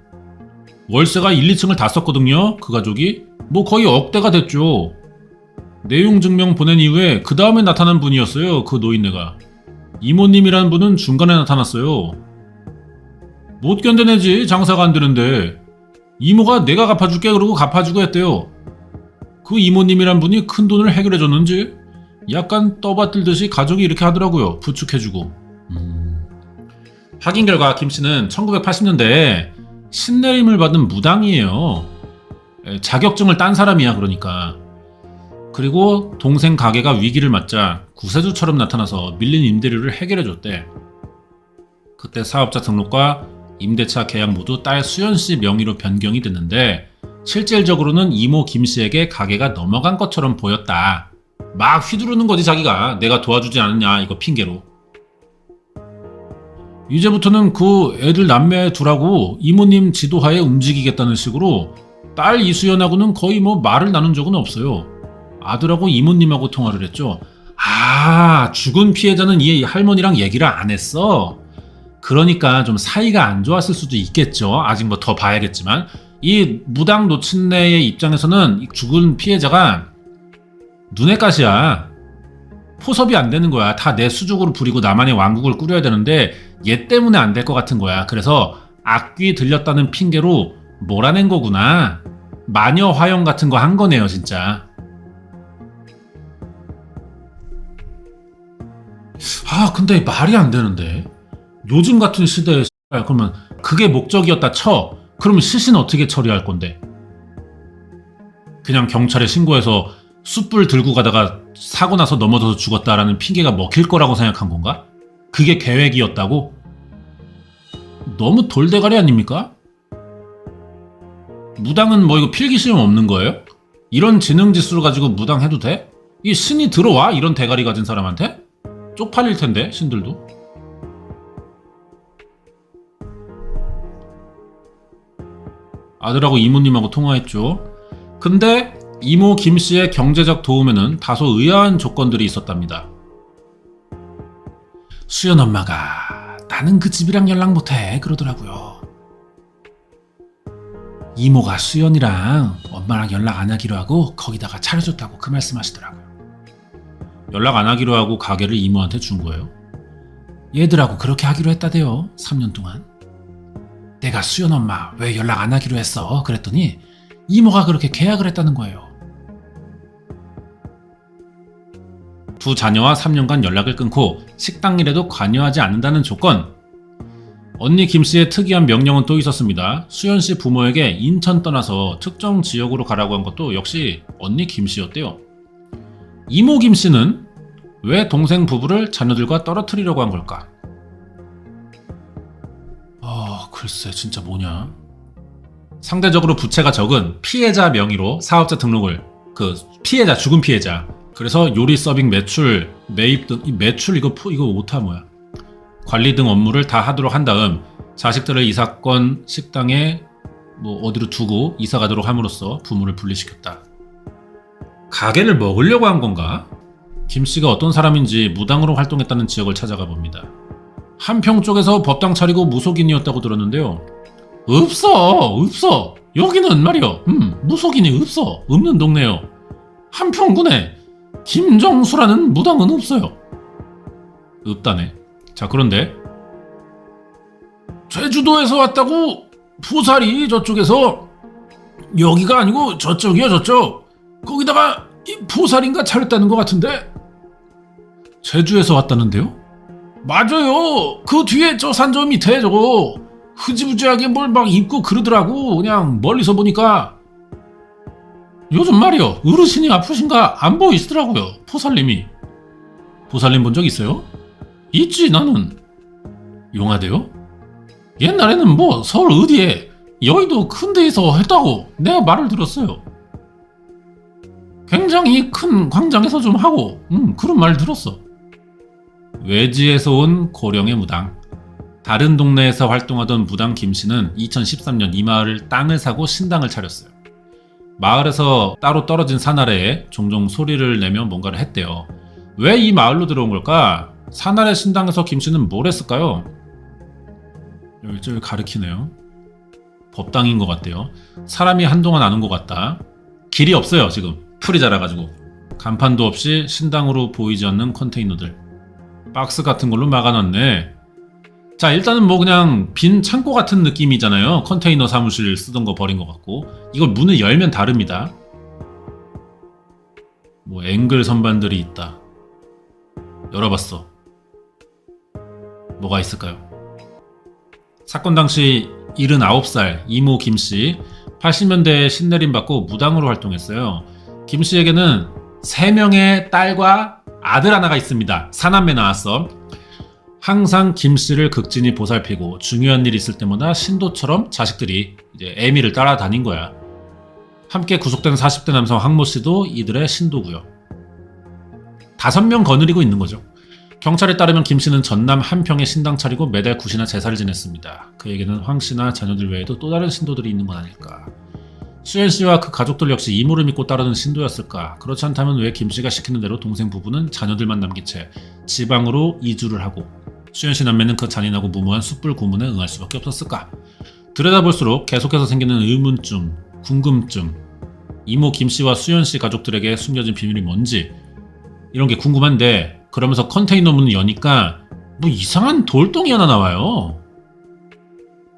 월세가 1, 2층을 다 썼거든요. 그 가족이. 뭐 거의 억대가 됐죠. 내용 증명 보낸 이후에 그 다음에 나타난 분이었어요. 그 노인네가. 이모님이라는 분은 중간에 나타났어요. 못 견뎌내지 장사가 안 되는데 이모가 내가 갚아줄게 그러고 갚아주고 했대요. 그 이모님이란 분이 큰 돈을 해결해줬는지 약간 떠받들듯이 가족이 이렇게 하더라고요. 부축해주고. 확인 결과 김씨는 1980년대에 신내림을 받은 무당이에요. 자격증을 딴 사람이야 그러니까. 그리고 동생 가게가 위기를 맞자 구세주처럼 나타나서 밀린 임대료를 해결해줬대. 그때 사업자 등록과 임대차 계약 모두 딸 수연씨 명의로 변경이 됐는데 실질적으로는 이모 김 씨에게 가게가 넘어간 것처럼 보였다. 막 휘두르는 거지 자기가. 내가 도와주지 않았냐 이거 핑계로. 이제부터는 그 애들 남매 둘하고 이모님 지도하에 움직이겠다는 식으로 딸 이수연하고는 거의 뭐 말을 나눈 적은 없어요. 아들하고 이모님하고 통화를 했죠. 아, 죽은 피해자는 이 할머니랑 얘기를 안 했어. 그러니까 좀 사이가 안 좋았을 수도 있겠죠. 아직 뭐 더 봐야겠지만 이 무당 노친네의 입장에서는 이 죽은 피해자가 눈의 가시야. 포섭이 안 되는 거야. 다 내 수족으로 부리고 나만의 왕국을 꾸려야 되는데 얘 때문에 안 될 것 같은 거야. 그래서 악귀 들렸다는 핑계로 몰아낸 거구나. 마녀 화형 같은 거 한 거네요 진짜. 아 근데 말이 안 되는데 요즘 같은 시대에 그러면 그게 목적이었다 쳐. 그러면 시신은 어떻게 처리할 건데? 그냥 경찰에 신고해서 숯불 들고 가다가 사고 나서 넘어져서 죽었다라는 핑계가 먹힐 거라고 생각한 건가? 그게 계획이었다고? 너무 돌대가리 아닙니까? 무당은 뭐 이거 필기시험 없는 거예요? 이런 지능 지수를 가지고 무당 해도 돼? 이 신이 들어와? 이런 대가리 가진 사람한테? 쪽팔릴 텐데 신들도. 아들하고 이모님하고 통화했죠. 근데 이모 김 씨의 경제적 도움에는 다소 의아한 조건들이 있었답니다. 수연 엄마가 나는 그 집이랑 연락 못해 그러더라고요. 이모가 수연이랑 엄마랑 연락 안 하기로 하고 거기다가 차려줬다고 그 말씀하시더라고요. 연락 안 하기로 하고 가게를 이모한테 준 거예요. 얘들하고 그렇게 하기로 했다대요. 3년 동안. 내가 수연 엄마 왜 연락 안 하기로 했어? 그랬더니 이모가 그렇게 계약을 했다는 거예요. 두 자녀와 3년간 연락을 끊고 식당 일에도 관여하지 않는다는 조건. 언니 김씨의 특이한 명령은 또 있었습니다. 수연씨 부모에게 인천 떠나서 특정 지역으로 가라고 한 것도 역시 언니 김씨였대요. 이모 김씨는 왜 동생 부부를 자녀들과 떨어뜨리려고 한 걸까? 글쎄 진짜 뭐냐. 상대적으로 부채가 적은 피해자 명의로 사업자 등록을 피해자 죽은 피해자. 그래서 요리 서빙 매출 매입 등 이 매출 이거 오타 뭐야. 관리 등 업무를 다 하도록 한 다음 자식들을 이 사건 식당에 뭐 어디로 두고 이사 가도록 함으로써 부모를 분리시켰다. 가게를 먹으려고 한 건가? 김씨가 어떤 사람인지 무당으로 활동했다는 지역을 찾아가 봅니다. 한평 쪽에서 법당 차리고 무속인이었다고 들었는데요. 없어. 여기는 말이요. 무속인이 없어. 없는 동네요. 한평군에 김정수라는 무당은 없어요. 없다네. 자 그런데 제주도에서 왔다고 보살이 저쪽에서 여기가 아니고 저쪽이요 저쪽. 거기다가 이 보살인가 차렸다는 것 같은데. 제주에서 왔다는데요? 맞아요. 그 뒤에 저 산 저 밑에 저거 흐지부지하게 뭘 막 입고 그러더라고. 그냥 멀리서 보니까. 요즘 말이요. 어르신이 아프신가 안 보이시더라고요. 보살님이. 보살님 본 적 있어요? 있지 나는. 용하대요? 옛날에는 뭐 서울 어디에 여의도 큰 데에서 했다고 내가 말을 들었어요. 굉장히 큰 광장에서 좀 하고 그런 말 들었어. 외지에서 온 고령의 무당. 다른 동네에서 활동하던 무당 김씨는 2013년 이 마을 땅을 사고 신당을 차렸어요. 마을에서 따로 떨어진 산 아래에 종종 소리를 내며 뭔가를 했대요. 왜 이 마을로 들어온 걸까? 산 아래 신당에서 김씨는 뭘 했을까요? 여기 가리키네요. 법당인 것 같대요. 사람이 한동안 안 온 것 같다. 길이 없어요 지금. 풀이 자라가지고. 간판도 없이 신당으로 보이지 않는 컨테이너들. 박스 같은 걸로 막아놨네. 자 일단은 뭐 그냥 빈 창고 같은 느낌이잖아요. 컨테이너 사무실 쓰던 거 버린 것 같고. 이걸 문을 열면 다릅니다. 뭐 앵글 선반들이 있다. 열어봤어. 뭐가 있을까요? 사건 당시 79살 이모 김씨 80년대에 신내림 받고 무당으로 활동했어요. 김씨에게는 3명의 딸과 아들 하나가 있습니다. 사남매 나왔어. 항상 김씨를 극진히 보살피고 중요한 일 있을 때마다 신도처럼 자식들이 이제 애미를 따라다닌 거야. 함께 구속된 40대 남성 황모 씨도 이들의 신도고요. 5명 거느리고 있는 거죠. 경찰에 따르면 김 씨는 전남 한평에 신당 차리고 매달 굿이나 제사를 지냈습니다. 그에게는 황 씨나 자녀들 외에도 또 다른 신도들이 있는 건 아닐까. 수연 씨와 그 가족들 역시 이모를 믿고 따르는 신도였을까. 그렇지 않다면 왜 김 씨가 시키는 대로 동생 부부는 자녀들만 남긴 채 지방으로 이주를 하고 수연 씨 남매는 그 잔인하고 무모한 숯불 고문에 응할 수밖에 없었을까. 들여다볼수록 계속해서 생기는 의문점, 궁금증, 이모 김 씨와 수연 씨 가족들에게 숨겨진 비밀이 뭔지 이런 게 궁금한데, 그러면서 컨테이너 문을 여니까 뭐 이상한 돌덩이 하나 나와요.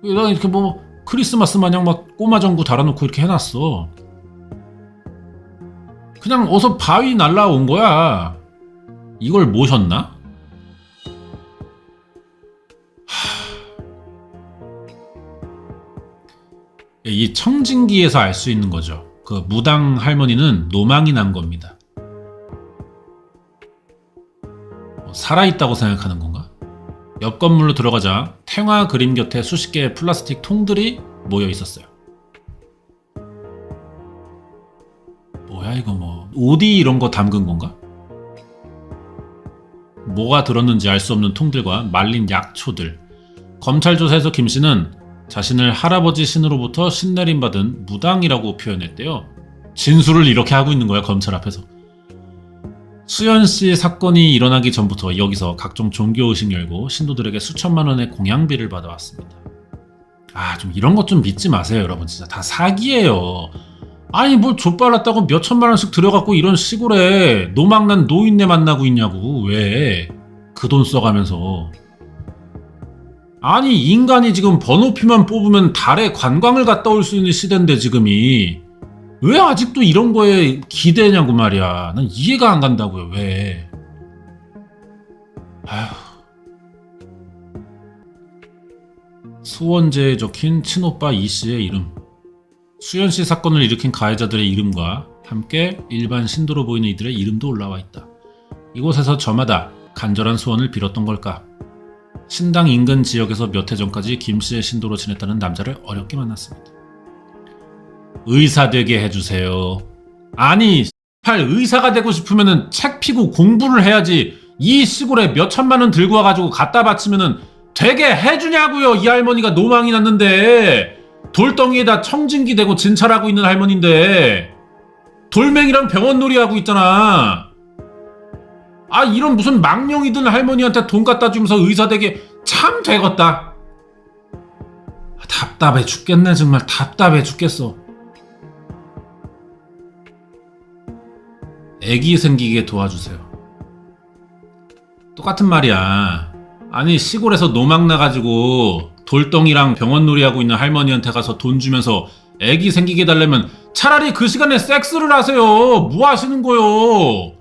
이렇게 뭐 크리스마스 마냥 막 꼬마 전구 달아놓고 이렇게 해놨어. 그냥 어서 바위 날라온 거야. 이걸 모셨나? 이 청진기에서 알 수 있는 거죠. 그 무당 할머니는 노망이 난 겁니다. 살아있다고 생각하는 건가? 옆 건물로 들어가자 탱화 그림 곁에 수십 개의 플라스틱 통들이 모여 있었어요. 뭐야 이거, 뭐 오디 이런 거 담근 건가? 뭐가 들었는지 알 수 없는 통들과 말린 약초들. 검찰 조사에서 김 씨는 자신을 할아버지 신으로부터 신내림받은 무당이라고 표현했대요. 진술을 이렇게 하고 있는 거야, 검찰 앞에서. 수연 씨 사건이 일어나기 전부터 여기서 각종 종교의식 열고 신도들에게 수천만 원의 공양비를 받아왔습니다. 좀 이런 것 좀 믿지 마세요, 여러분. 진짜 다 사기예요. 아니 뭘 좆발랐다고 몇 천만 원씩 들여갖고 이런 시골에 노망난 노인네 만나고 있냐고. 왜? 그 돈 써가면서. 아니 인간이 지금 번호표만 뽑으면 달에 관광을 갔다 올 수 있는 시대인데 지금이 왜 아직도 이런 거에 기대냐고 말이야. 난 이해가 안 간다고요. 왜? 아휴. 소원제에 적힌 친오빠 이씨의 이름. 수연씨 사건을 일으킨 가해자들의 이름과 함께 일반 신도로 보이는 이들의 이름도 올라와 있다. 이곳에서 저마다 간절한 소원을 빌었던 걸까? 신당 인근 지역에서 몇 해 전까지 김씨의 신도로 지냈다는 남자를 어렵게 만났습니다. 의사 되게 해주세요. 아니 의사가 되고 싶으면은 책 피고 공부를 해야지. 이 시골에 몇 천만 원 들고 와가지고 갖다 바치면은 되게 해주냐고요. 이 할머니가 노망이 났는데 돌덩이에다 청진기 대고 진찰하고 있는 할머니인데 돌멩이랑 병원놀이 하고 있잖아. 이런 무슨 망령이 든 할머니한테 돈 갖다 주면서 의사 되게 참 되겄다. 답답해 죽겠네. 정말 답답해 죽겠어. 애기 생기게 도와주세요. 똑같은 말이야. 아니 시골에서 노망 나가지고 돌덩이랑 병원놀이 하고 있는 할머니한테 가서 돈 주면서 애기 생기게 달래면 차라리 그 시간에 섹스를 하세요. 뭐 하시는 거요?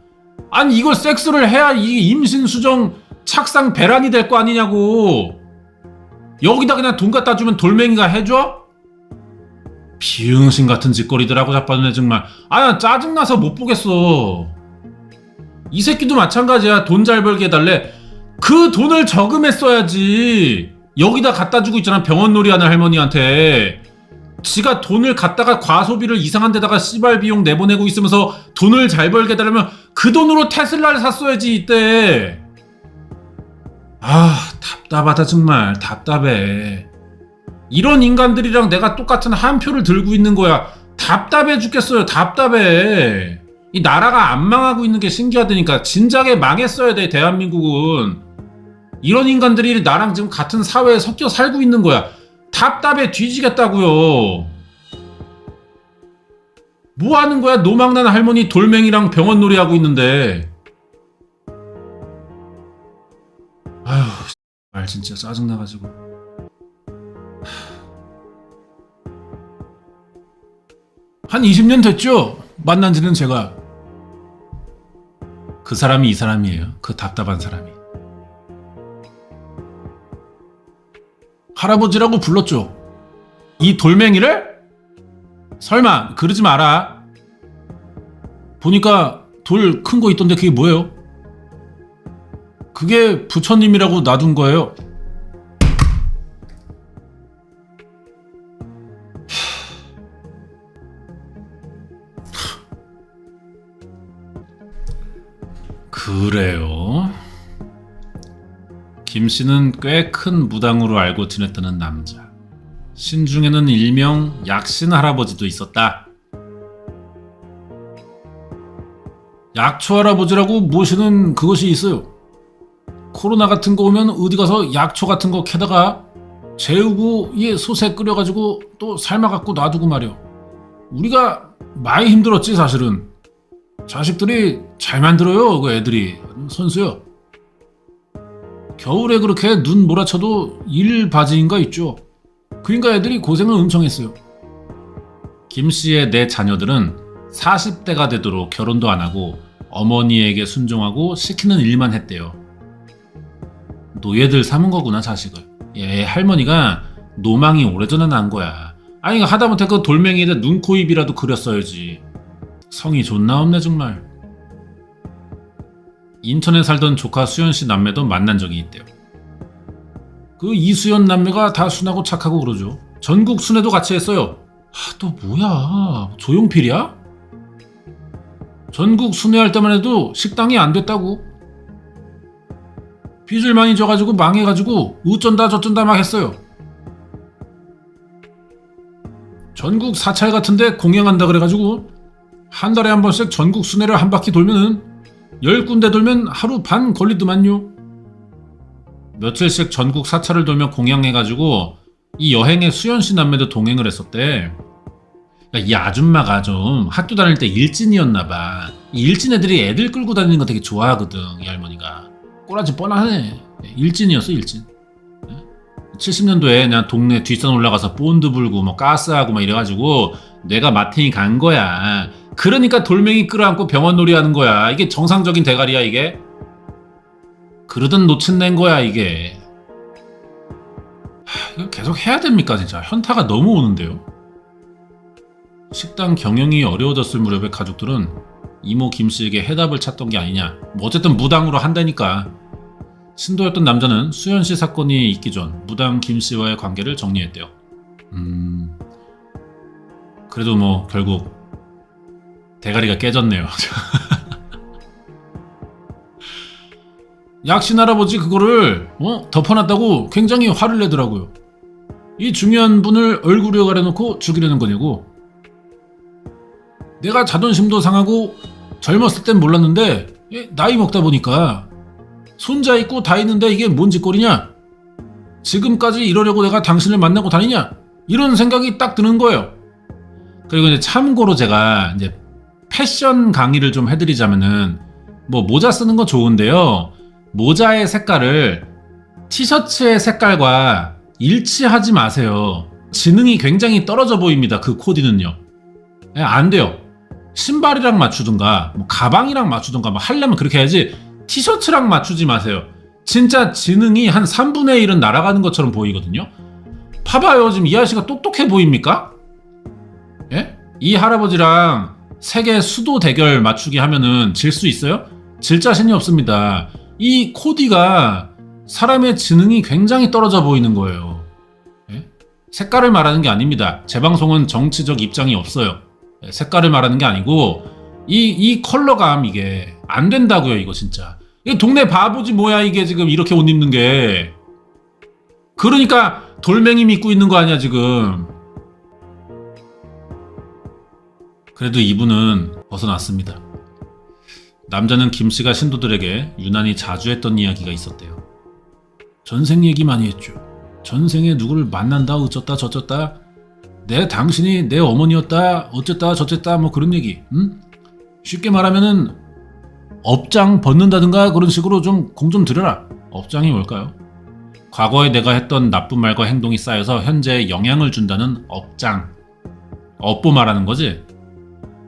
아니 이걸 섹스를 해야 이 임신 수정 착상 배란이 될 거 아니냐고. 여기다 그냥 돈 갖다 주면 돌멩이가 해줘? 비응신 같은 짓거리들 하고 자빠졌네 정말. 나 짜증나서 못 보겠어. 이 새끼도 마찬가지야. 돈 잘 벌게 해달래. 그 돈을 저금했어야지. 여기다 갖다 주고 있잖아. 병원놀이 하는 할머니한테. 지가 돈을 갖다가 과소비를 이상한 데다가 씨발 비용 내보내고 있으면서 돈을 잘 벌게 해달라면 그 돈으로 테슬라를 샀어야지 이때. 답답하다 정말. 답답해. 이런 인간들이랑 내가 똑같은 한 표를 들고 있는 거야. 답답해 죽겠어요. 답답해. 이 나라가 안 망하고 있는 게 신기하다니까. 진작에 망했어야 돼 대한민국은. 이런 인간들이 나랑 지금 같은 사회에 섞여 살고 있는 거야. 답답해 뒤지겠다고요. 뭐 하는 거야? 노망난 할머니 돌멩이랑 병원놀이 하고 있는데. 말 진짜 짜증나가지고. 한 20년 됐죠? 만난 지는 제가. 그 사람이 이 사람이에요. 그 답답한 사람이. 할아버지라고 불렀죠. 이 돌멩이를? 설마 그러지 마라. 보니까 돌 큰 거 있던데 그게 뭐예요? 그게 부처님이라고 놔둔 거예요. 그래요? 김 씨는 꽤 큰 무당으로 알고 지냈다는 남자. 신중에는 일명 약신 할아버지도 있었다. 약초 할아버지라고 모시는 그것이 있어요. 코로나 같은 거 오면 어디 가서 약초 같은 거 캐다가 재우고 솥에 끓여가지고 또 삶아갖고 놔두고 말이요. 우리가 많이 힘들었지 사실은. 자식들이 잘 만들어요. 그 애들이 선수요. 겨울에 그렇게 눈 몰아쳐도 일바지인가 있죠. 그러니까 애들이 고생을 엄청 했어요. 김 씨의 네 자녀들은 40대가 되도록 결혼도 안 하고 어머니에게 순종하고 시키는 일만 했대요. 노예들 삼은 거구나 자식을. 할머니가 노망이 오래전에 난 거야. 아니 하다못해 그 돌멩이에다 눈, 코, 입이라도 그렸어야지. 성이 존나 없네 정말. 인천에 살던 조카 수연씨 남매도 만난 적이 있대요. 그 이수연 남매가 다 순하고 착하고 그러죠. 전국 순회도 같이 했어요. 또 뭐야 조용필이야? 전국 순회할 때만 해도 식당이 안 됐다고. 빚을 많이 져가지고 망해가지고 어쩐다 저쩐다 막 했어요. 전국 사찰 같은데 공양한다 그래가지고 한 달에 한 번씩 전국 순회를 한 바퀴 돌면은 10군데 돌면 하루 반 걸리더만요. 며칠씩 전국 사찰을 돌며 공양해가지고 이 여행에 수연씨 남매도 동행을 했었대. 이 아줌마가 좀 학교 다닐 때 일진이었나봐. 이 일진 애들이 애들 끌고 다니는 거 되게 좋아하거든. 이 할머니가 꼬라지 뻔하네. 일진이었어 일진. 70년도에 그냥 동네 뒷산 올라가서 본드 불고 뭐 가스하고 막 이래가지고 뇌가 마탱이 간 거야. 그러니까 돌멩이 끌어안고 병원놀이 하는 거야. 이게 정상적인 대가리야 이게. 그러던 놓친낸 거야 이게. 이거 계속 해야 됩니까 진짜. 현타가 너무 오는데요. 식당 경영이 어려워졌을 무렵에 가족들은 이모 김씨에게 해답을 찾던 게 아니냐. 뭐 어쨌든 무당으로 한다니까. 신도였던 남자는 수연씨 사건이 있기 전 무당 김씨와의 관계를 정리했대요. 그래도 뭐 결국 대가리가 깨졌네요. 약신 할아버지 그거를 덮어놨다고 굉장히 화를 내더라고요. 이 중요한 분을 얼굴에 가려놓고 죽이려는 거냐고. 내가 자존심도 상하고 젊었을 땐 몰랐는데 나이 먹다 보니까 손자 있고 다 있는데 이게 뭔 짓거리냐? 지금까지 이러려고 내가 당신을 만나고 다니냐? 이런 생각이 딱 드는 거예요. 그리고 이제 참고로 제가 이제 패션 강의를 좀 해드리자면은 뭐 모자 쓰는 거 좋은데요. 모자의 색깔을 티셔츠의 색깔과 일치하지 마세요. 지능이 굉장히 떨어져 보입니다. 그 코디는요. 안 돼요. 신발이랑 맞추든가 뭐 가방이랑 맞추든가 뭐 하려면 그렇게 해야지 티셔츠랑 맞추지 마세요. 진짜 지능이 한 3분의 1은 날아가는 것처럼 보이거든요. 봐봐요. 지금 이 아저씨가 똑똑해 보입니까? 예? 이 할아버지랑 세계 수도 대결 맞추기 하면은 질 수 있어요? 질 자신이 없습니다. 이 코디가 사람의 지능이 굉장히 떨어져 보이는 거예요. 예? 색깔을 말하는 게 아닙니다. 제 방송은 정치적 입장이 없어요. 색깔을 말하는 게 아니고 이 컬러감 이게 안 된다고요. 이거 진짜. 이게 동네 바보지 뭐야 이게 지금 이렇게 옷 입는 게. 그러니까 돌멩이 믿고 있는 거 아니야 지금. 그래도 이분은 벗어났습니다. 남자는 김씨가 신도들에게 유난히 자주 했던 이야기가 있었대요. 전생 얘기 많이 했죠. 전생에 누구를 만난다 어쩌다 저쩌다 당신이 내 어머니였다 어쨌다 저쨌다 뭐 그런 얘기. 쉽게 말하면은 업장 벗는다든가 그런 식으로 좀 공 좀 들여라. 업장이 뭘까요? 과거에 내가 했던 나쁜 말과 행동이 쌓여서 현재에 영향을 준다는 업장. 업보 말하는 거지.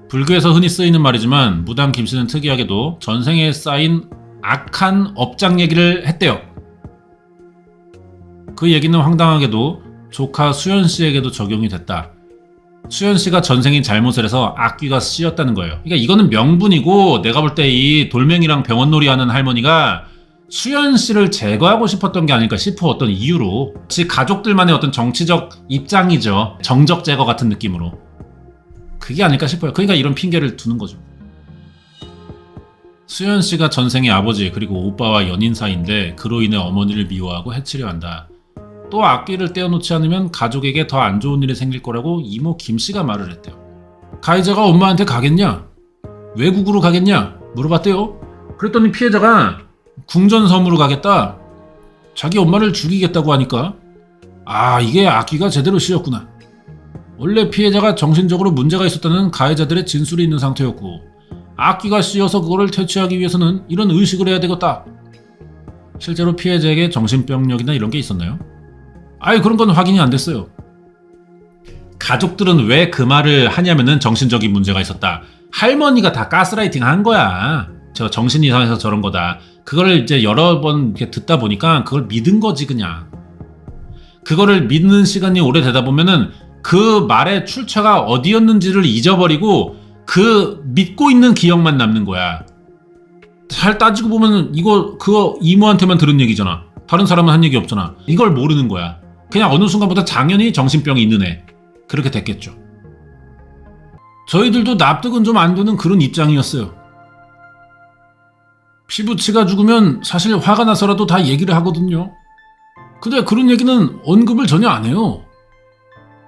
불교에서 흔히 쓰이는 말이지만 무당 김씨는 특이하게도 전생에 쌓인 악한 업장 얘기를 했대요. 그 얘기는 황당하게도 조카 수연씨에게도 적용이 됐다. 수연씨가 전생인 잘못을 해서 악귀가 씌었다는 거예요. 그러니까 이거는 명분이고 내가 볼 때 이 돌멩이랑 병원놀이 하는 할머니가 수연씨를 제거하고 싶었던 게 아닐까 싶어. 어떤 이유로. 가족들만의 어떤 정치적 입장이죠. 정적 제거 같은 느낌으로. 그게 아닐까 싶어요. 그러니까 이런 핑계를 두는 거죠. 수연 씨가 전생의 아버지 그리고 오빠와 연인 사이인데 그로 인해 어머니를 미워하고 해치려 한다. 또 악귀를 떼어놓지 않으면 가족에게 더 안 좋은 일이 생길 거라고 이모 김 씨가 말을 했대요. 가해자가 엄마한테 가겠냐? 외국으로 가겠냐? 물어봤대요. 그랬더니 피해자가 궁전섬으로 가겠다. 자기 엄마를 죽이겠다고 하니까 아, 이게 악귀가 제대로 씌었구나. 원래 피해자가 정신적으로 문제가 있었다는 가해자들의 진술이 있는 상태였고 악귀가 씌어서 그거를 퇴치하기 위해서는 이런 의식을 해야 되겠다. 실제로 피해자에게 정신병력이나 이런 게 있었나요? 아예 그런 건 확인이 안 됐어요. 가족들은 왜 그 말을 하냐면은 정신적인 문제가 있었다. 할머니가 다 가스라이팅 한 거야. 저 정신 이상해서 저런 거다. 그거를 이제 여러 번 이렇게 듣다 보니까 그걸 믿은 거지 그냥. 그거를 믿는 시간이 오래되다 보면은 그 말의 출처가 어디였는지를 잊어버리고 그 믿고 있는 기억만 남는 거야. 잘 따지고 보면은 그거 이모한테만 들은 얘기잖아. 다른 사람은 한 얘기 없잖아. 이걸 모르는 거야. 그냥 어느 순간부터 당연히 정신병이 있는 애. 그렇게 됐겠죠. 저희들도 납득은 좀 안 되는 그런 입장이었어요. 피부치가 죽으면 사실 화가 나서라도 다 얘기를 하거든요. 근데 그런 얘기는 언급을 전혀 안 해요.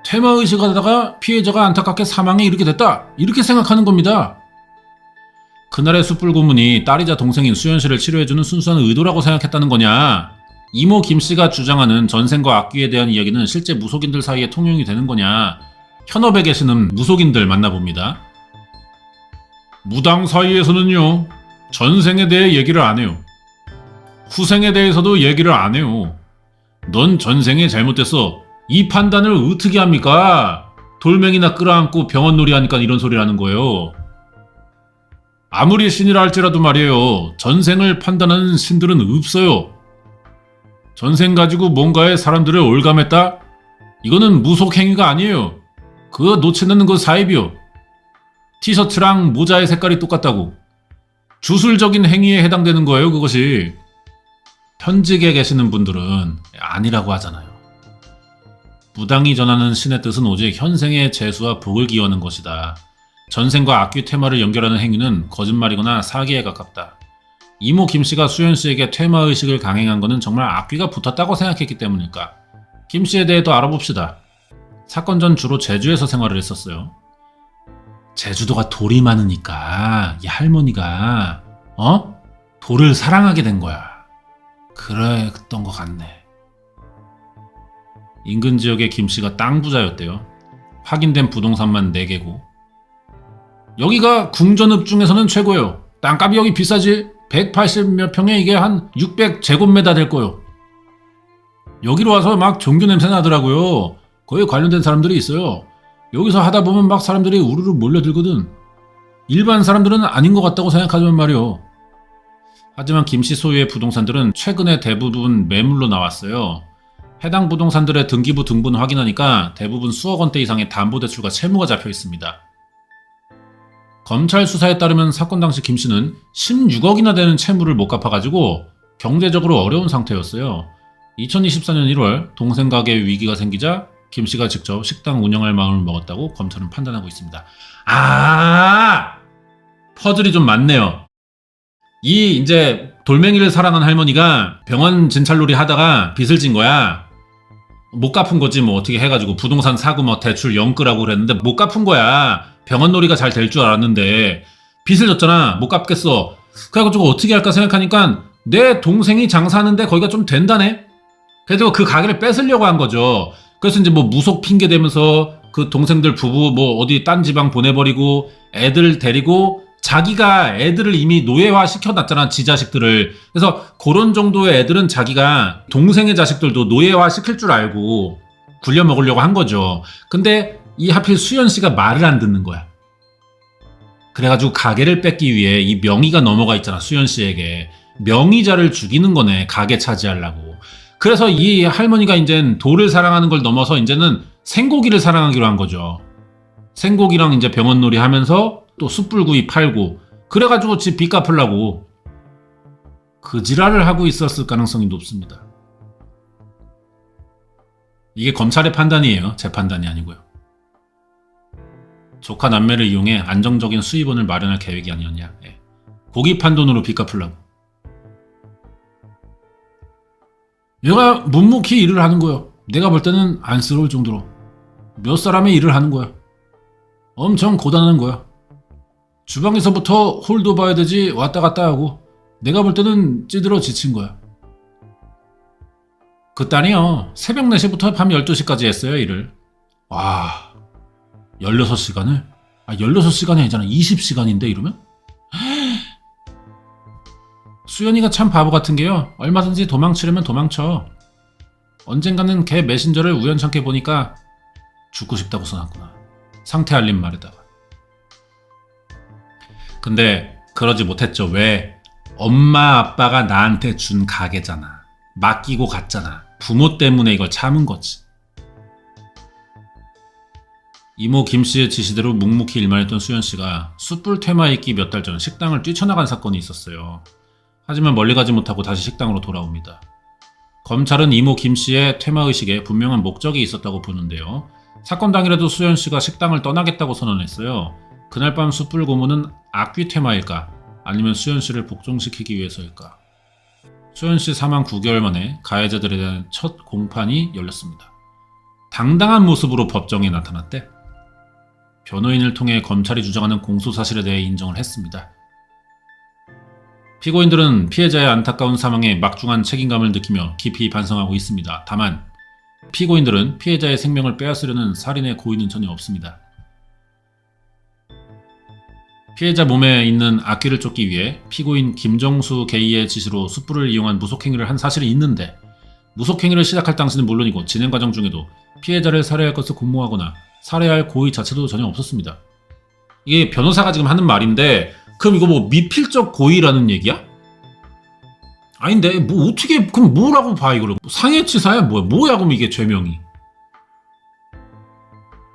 퇴마의식하다가 피해자가 안타깝게 사망에 이르게 됐다. 이렇게 생각하는 겁니다. 그날의 숯불 고문이 딸이자 동생인 수연 씨를 치료해주는 순수한 의도라고 생각했다는 거냐? 이모 김 씨가 주장하는 전생과 악귀에 대한 이야기는 실제 무속인들 사이에 통용이 되는 거냐? 현업에 계시는 무속인들 만나봅니다. 무당 사이에서는요, 전생에 대해 얘기를 안 해요. 후생에 대해서도 얘기를 안 해요. 넌 전생에 잘못됐어. 이 판단을 어떻게 합니까? 돌멩이나 끌어안고 병원놀이 하니까 이런 소리를 하는 거예요. 아무리 신이라 할지라도 말이에요. 전생을 판단하는 신들은 없어요. 전생 가지고 뭔가에 사람들을 올감했다? 이거는 무속 행위가 아니에요. 그거 놓치는 그 사입이요. 티셔츠랑 모자의 색깔이 똑같다고. 주술적인 행위에 해당되는 거예요, 그것이. 현직에 계시는 분들은 아니라고 하잖아요. 무당이 전하는 신의 뜻은 오직 현생의 재수와 복을 기원하는 것이다. 전생과 악귀 퇴마를 연결하는 행위는 거짓말이거나 사기에 가깝다. 이모 김씨가 수연씨에게 퇴마의식을 강행한 것은 정말 악귀가 붙었다고 생각했기 때문일까? 김씨에 대해 더 알아봅시다. 사건 전 주로 제주에서 생활을 했었어요. 제주도가 돌이 많으니까 이 할머니가 돌을 사랑하게 된 거야. 그랬던 것 같네. 인근 지역의 김씨가 땅 부자였대요. 확인된 부동산만 4개고. 여기가 궁전읍 중에서는 최고예요. 땅값이 여기 비싸지? 180몇 평에 이게 한 600제곱미터 될 거예요. 여기로 와서 막 종교 냄새 나더라고요. 거기에 관련된 사람들이 있어요. 여기서 하다 보면 막 사람들이 우르르 몰려들거든. 일반 사람들은 아닌 것 같다고 생각하지만 말이요. 하지만 김씨 소유의 부동산들은 최근에 대부분 매물로 나왔어요. 해당 부동산들의 등기부 등본 확인하니까 대부분 수억 원대 이상의 담보대출과 채무가 잡혀 있습니다. 검찰 수사에 따르면 사건 당시 김씨는 16억이나 되는 채무를 못 갚아가지고 경제적으로 어려운 상태였어요. 2024년 1월 동생 가게에 위기가 생기자 김씨가 직접 식당 운영할 마음을 먹었다고 검찰은 판단하고 있습니다. 퍼즐이 좀 많네요. 이 이제 돌멩이를 사랑한 할머니가 병원 진찰놀이 하다가 빚을 진 거야. 못 갚은 거지 뭐 어떻게 해가지고 부동산 사고 뭐 대출 연끌하고 그랬는데 못 갚은 거야. 병원놀이가 잘 될 줄 알았는데 빚을 졌잖아. 못 갚겠어. 그래가지고 어떻게 할까 생각하니까 내 동생이 장사하는데 거기가 좀 된다네. 그래서 그 가게를 뺏으려고 한 거죠. 그래서 이제 뭐 무속 핑계 대면서 그 동생들 부부 뭐 어디 딴 지방 보내버리고 애들 데리고 자기가 애들을 이미 노예화 시켜놨잖아, 지 자식들을. 그래서 그런 정도의 애들은 자기가 동생의 자식들도 노예화 시킬 줄 알고 굴려먹으려고 한 거죠. 근데 이 하필 수연 씨가 말을 안 듣는 거야. 그래가지고 가게를 뺏기 위해 이 명의가 넘어가 있잖아, 수연 씨에게. 명의자를 죽이는 거네, 가게 차지하려고. 그래서 이 할머니가 이젠 돌을 사랑하는 걸 넘어서 이제는 생고기를 사랑하기로 한 거죠. 생고기랑 이제 병원놀이 하면서 또 숯불구이 팔고 그래가지고 집 빚 갚으려고 그 지랄을 하고 있었을 가능성이 높습니다. 이게 검찰의 판단이에요. 제 판단이 아니고요. 조카 남매를 이용해 안정적인 수입원을 마련할 계획이 아니었냐. 고기 판 돈으로 빚 갚으려고. 얘가 묵묵히 일을 하는 거야. 내가 볼 때는 안쓰러울 정도로. 몇 사람의 일을 하는 거야. 엄청 고단한 거야. 주방에서부터 홀도 봐야 되지 왔다 갔다 하고 내가 볼 때는 찌들어 지친 거야. 그 딸이요. 새벽 4시부터 밤 12시까지 했어요, 일을. 와, 16시간을? 16시간이 아니잖아. 20시간인데 이러면? 수연이가 참 바보 같은 게요. 얼마든지 도망치려면 도망쳐. 언젠가는 걔 메신저를 우연찮게 보니까 죽고 싶다고 써놨구나. 상태 알림 말에다가. 근데 그러지 못했죠. 왜? 엄마 아빠가 나한테 준 가게잖아. 맡기고 갔잖아. 부모 때문에 이걸 참은 거지. 이모 김씨의 지시대로 묵묵히 일만 했던 수연씨가 숯불 퇴마 있기 몇 달 전 식당을 뛰쳐나간 사건이 있었어요. 하지만 멀리 가지 못하고 다시 식당으로 돌아옵니다. 검찰은 이모 김씨의 퇴마의식에 분명한 목적이 있었다고 보는데요. 사건 당일에도 수연씨가 식당을 떠나겠다고 선언했어요. 그날 밤 숯불 고문은 악귀 퇴마일까? 아니면 수연씨를 복종시키기 위해서일까? 수연씨 사망 9개월 만에 가해자들에 대한 첫 공판이 열렸습니다. 당당한 모습으로 법정에 나타났대. 변호인을 통해 검찰이 주장하는 공소사실에 대해 인정을 했습니다. 피고인들은 피해자의 안타까운 사망에 막중한 책임감을 느끼며 깊이 반성하고 있습니다. 다만 피고인들은 피해자의 생명을 빼앗으려는 살인의 고의는 전혀 없습니다. 피해자 몸에 있는 악귀를 쫓기 위해 피고인 김정수 게이의 지시로 숯불을 이용한 무속행위를 한 사실이 있는데 무속행위를 시작할 당시는 물론이고 진행 과정 중에도 피해자를 살해할 것을 공모하거나 살해할 고의 자체도 전혀 없었습니다. 이게 변호사가 지금 하는 말인데 그럼 이거 뭐 미필적 고의라는 얘기야? 아닌데 뭐 어떻게 그럼 뭐라고 봐 이거를? 상해치사야 뭐야 그럼 이게 죄명이?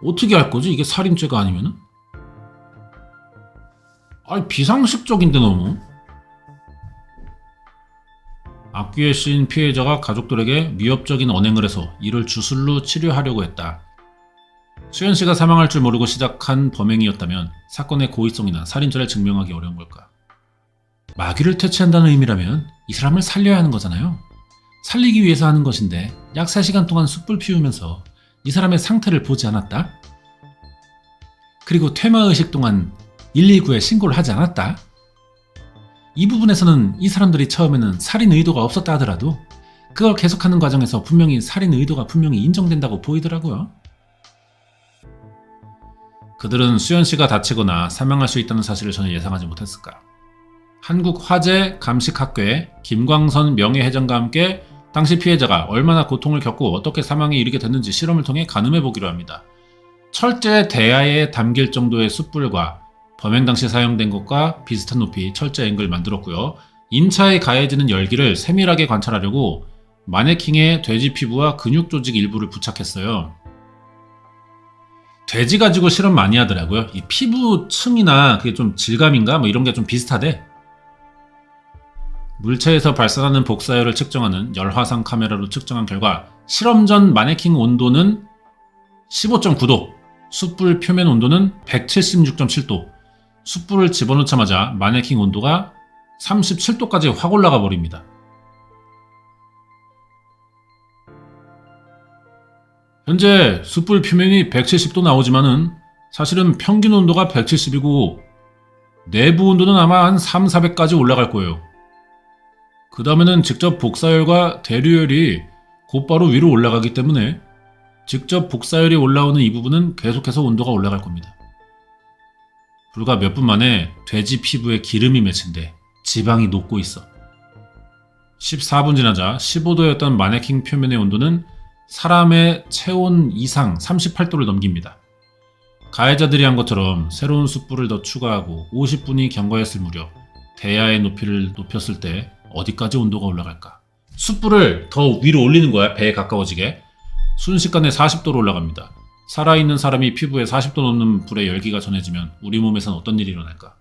어떻게 할 거지? 이게 살인죄가 아니면은? 아니 비상식적인데 너무. 악귀에 씌인 피해자가 가족들에게 위협적인 언행을 해서 이를 주술로 치료하려고 했다. 수연씨가 사망할 줄 모르고 시작한 범행이었다면 사건의 고의성이나 살인죄를 증명하기 어려운 걸까? 마귀를 퇴치한다는 의미라면 이 사람을 살려야 하는 거잖아요. 살리기 위해서 하는 것인데 약 3시간 동안 숯불 피우면서 이 사람의 상태를 보지 않았다? 그리고 퇴마의식 동안 119에 신고를 하지 않았다? 이 부분에서는 이 사람들이 처음에는 살인 의도가 없었다 하더라도 그걸 계속하는 과정에서 분명히 살인 의도가 분명히 인정된다고 보이더라고요. 그들은 수연씨가 다치거나 사망할 수 있다는 사실을 전혀 예상하지 못했을까? 한국화재감식학회 김광선 명예회장과 함께 당시 피해자가 얼마나 고통을 겪고 어떻게 사망에 이르게 됐는지 실험을 통해 가늠해보기로 합니다. 철제 대야에 담길 정도의 숯불과 범행 당시 사용된 것과 비슷한 높이 철제 앵글 만들었고요. 인차에 가해지는 열기를 세밀하게 관찰하려고 마네킹에 돼지 피부와 근육 조직 일부를 부착했어요. 돼지 가지고 실험 많이 하더라고요. 이 피부 층이나 그게 좀 질감인가 뭐 이런 게 좀 비슷하대. 물체에서 발산하는 복사열을 측정하는 열화상 카메라로 측정한 결과 실험 전 마네킹 온도는 15.9도, 숯불 표면 온도는 176.7도, 숯불을 집어넣자마자 마네킹 온도가 37도까지 확 올라가 버립니다. 현재 숯불 표면이 170도 나오지만은 사실은 평균 온도가 170이고 내부 온도는 아마 한 300~400까지 올라갈 거예요. 그 다음에는 직접 복사열과 대류열이 곧바로 위로 올라가기 때문에 직접 복사열이 올라오는 이 부분은 계속해서 온도가 올라갈 겁니다. 불과 몇 분 만에 돼지 피부에 기름이 맺힌데 지방이 녹고 있어. 14분 지나자 15도였던 마네킹 표면의 온도는 사람의 체온 이상 38도를 넘깁니다. 가해자들이 한 것처럼 새로운 숯불을 더 추가하고 50분이 경과했을 무렵 대야의 높이를 높였을 때 어디까지 온도가 올라갈까? 숯불을 더 위로 올리는 거야. 배에 가까워지게. 순식간에 40도로 올라갑니다. 살아있는 사람이 피부에 40도 넘는 불의 열기가 전해지면 우리 몸에선 어떤 일이 일어날까?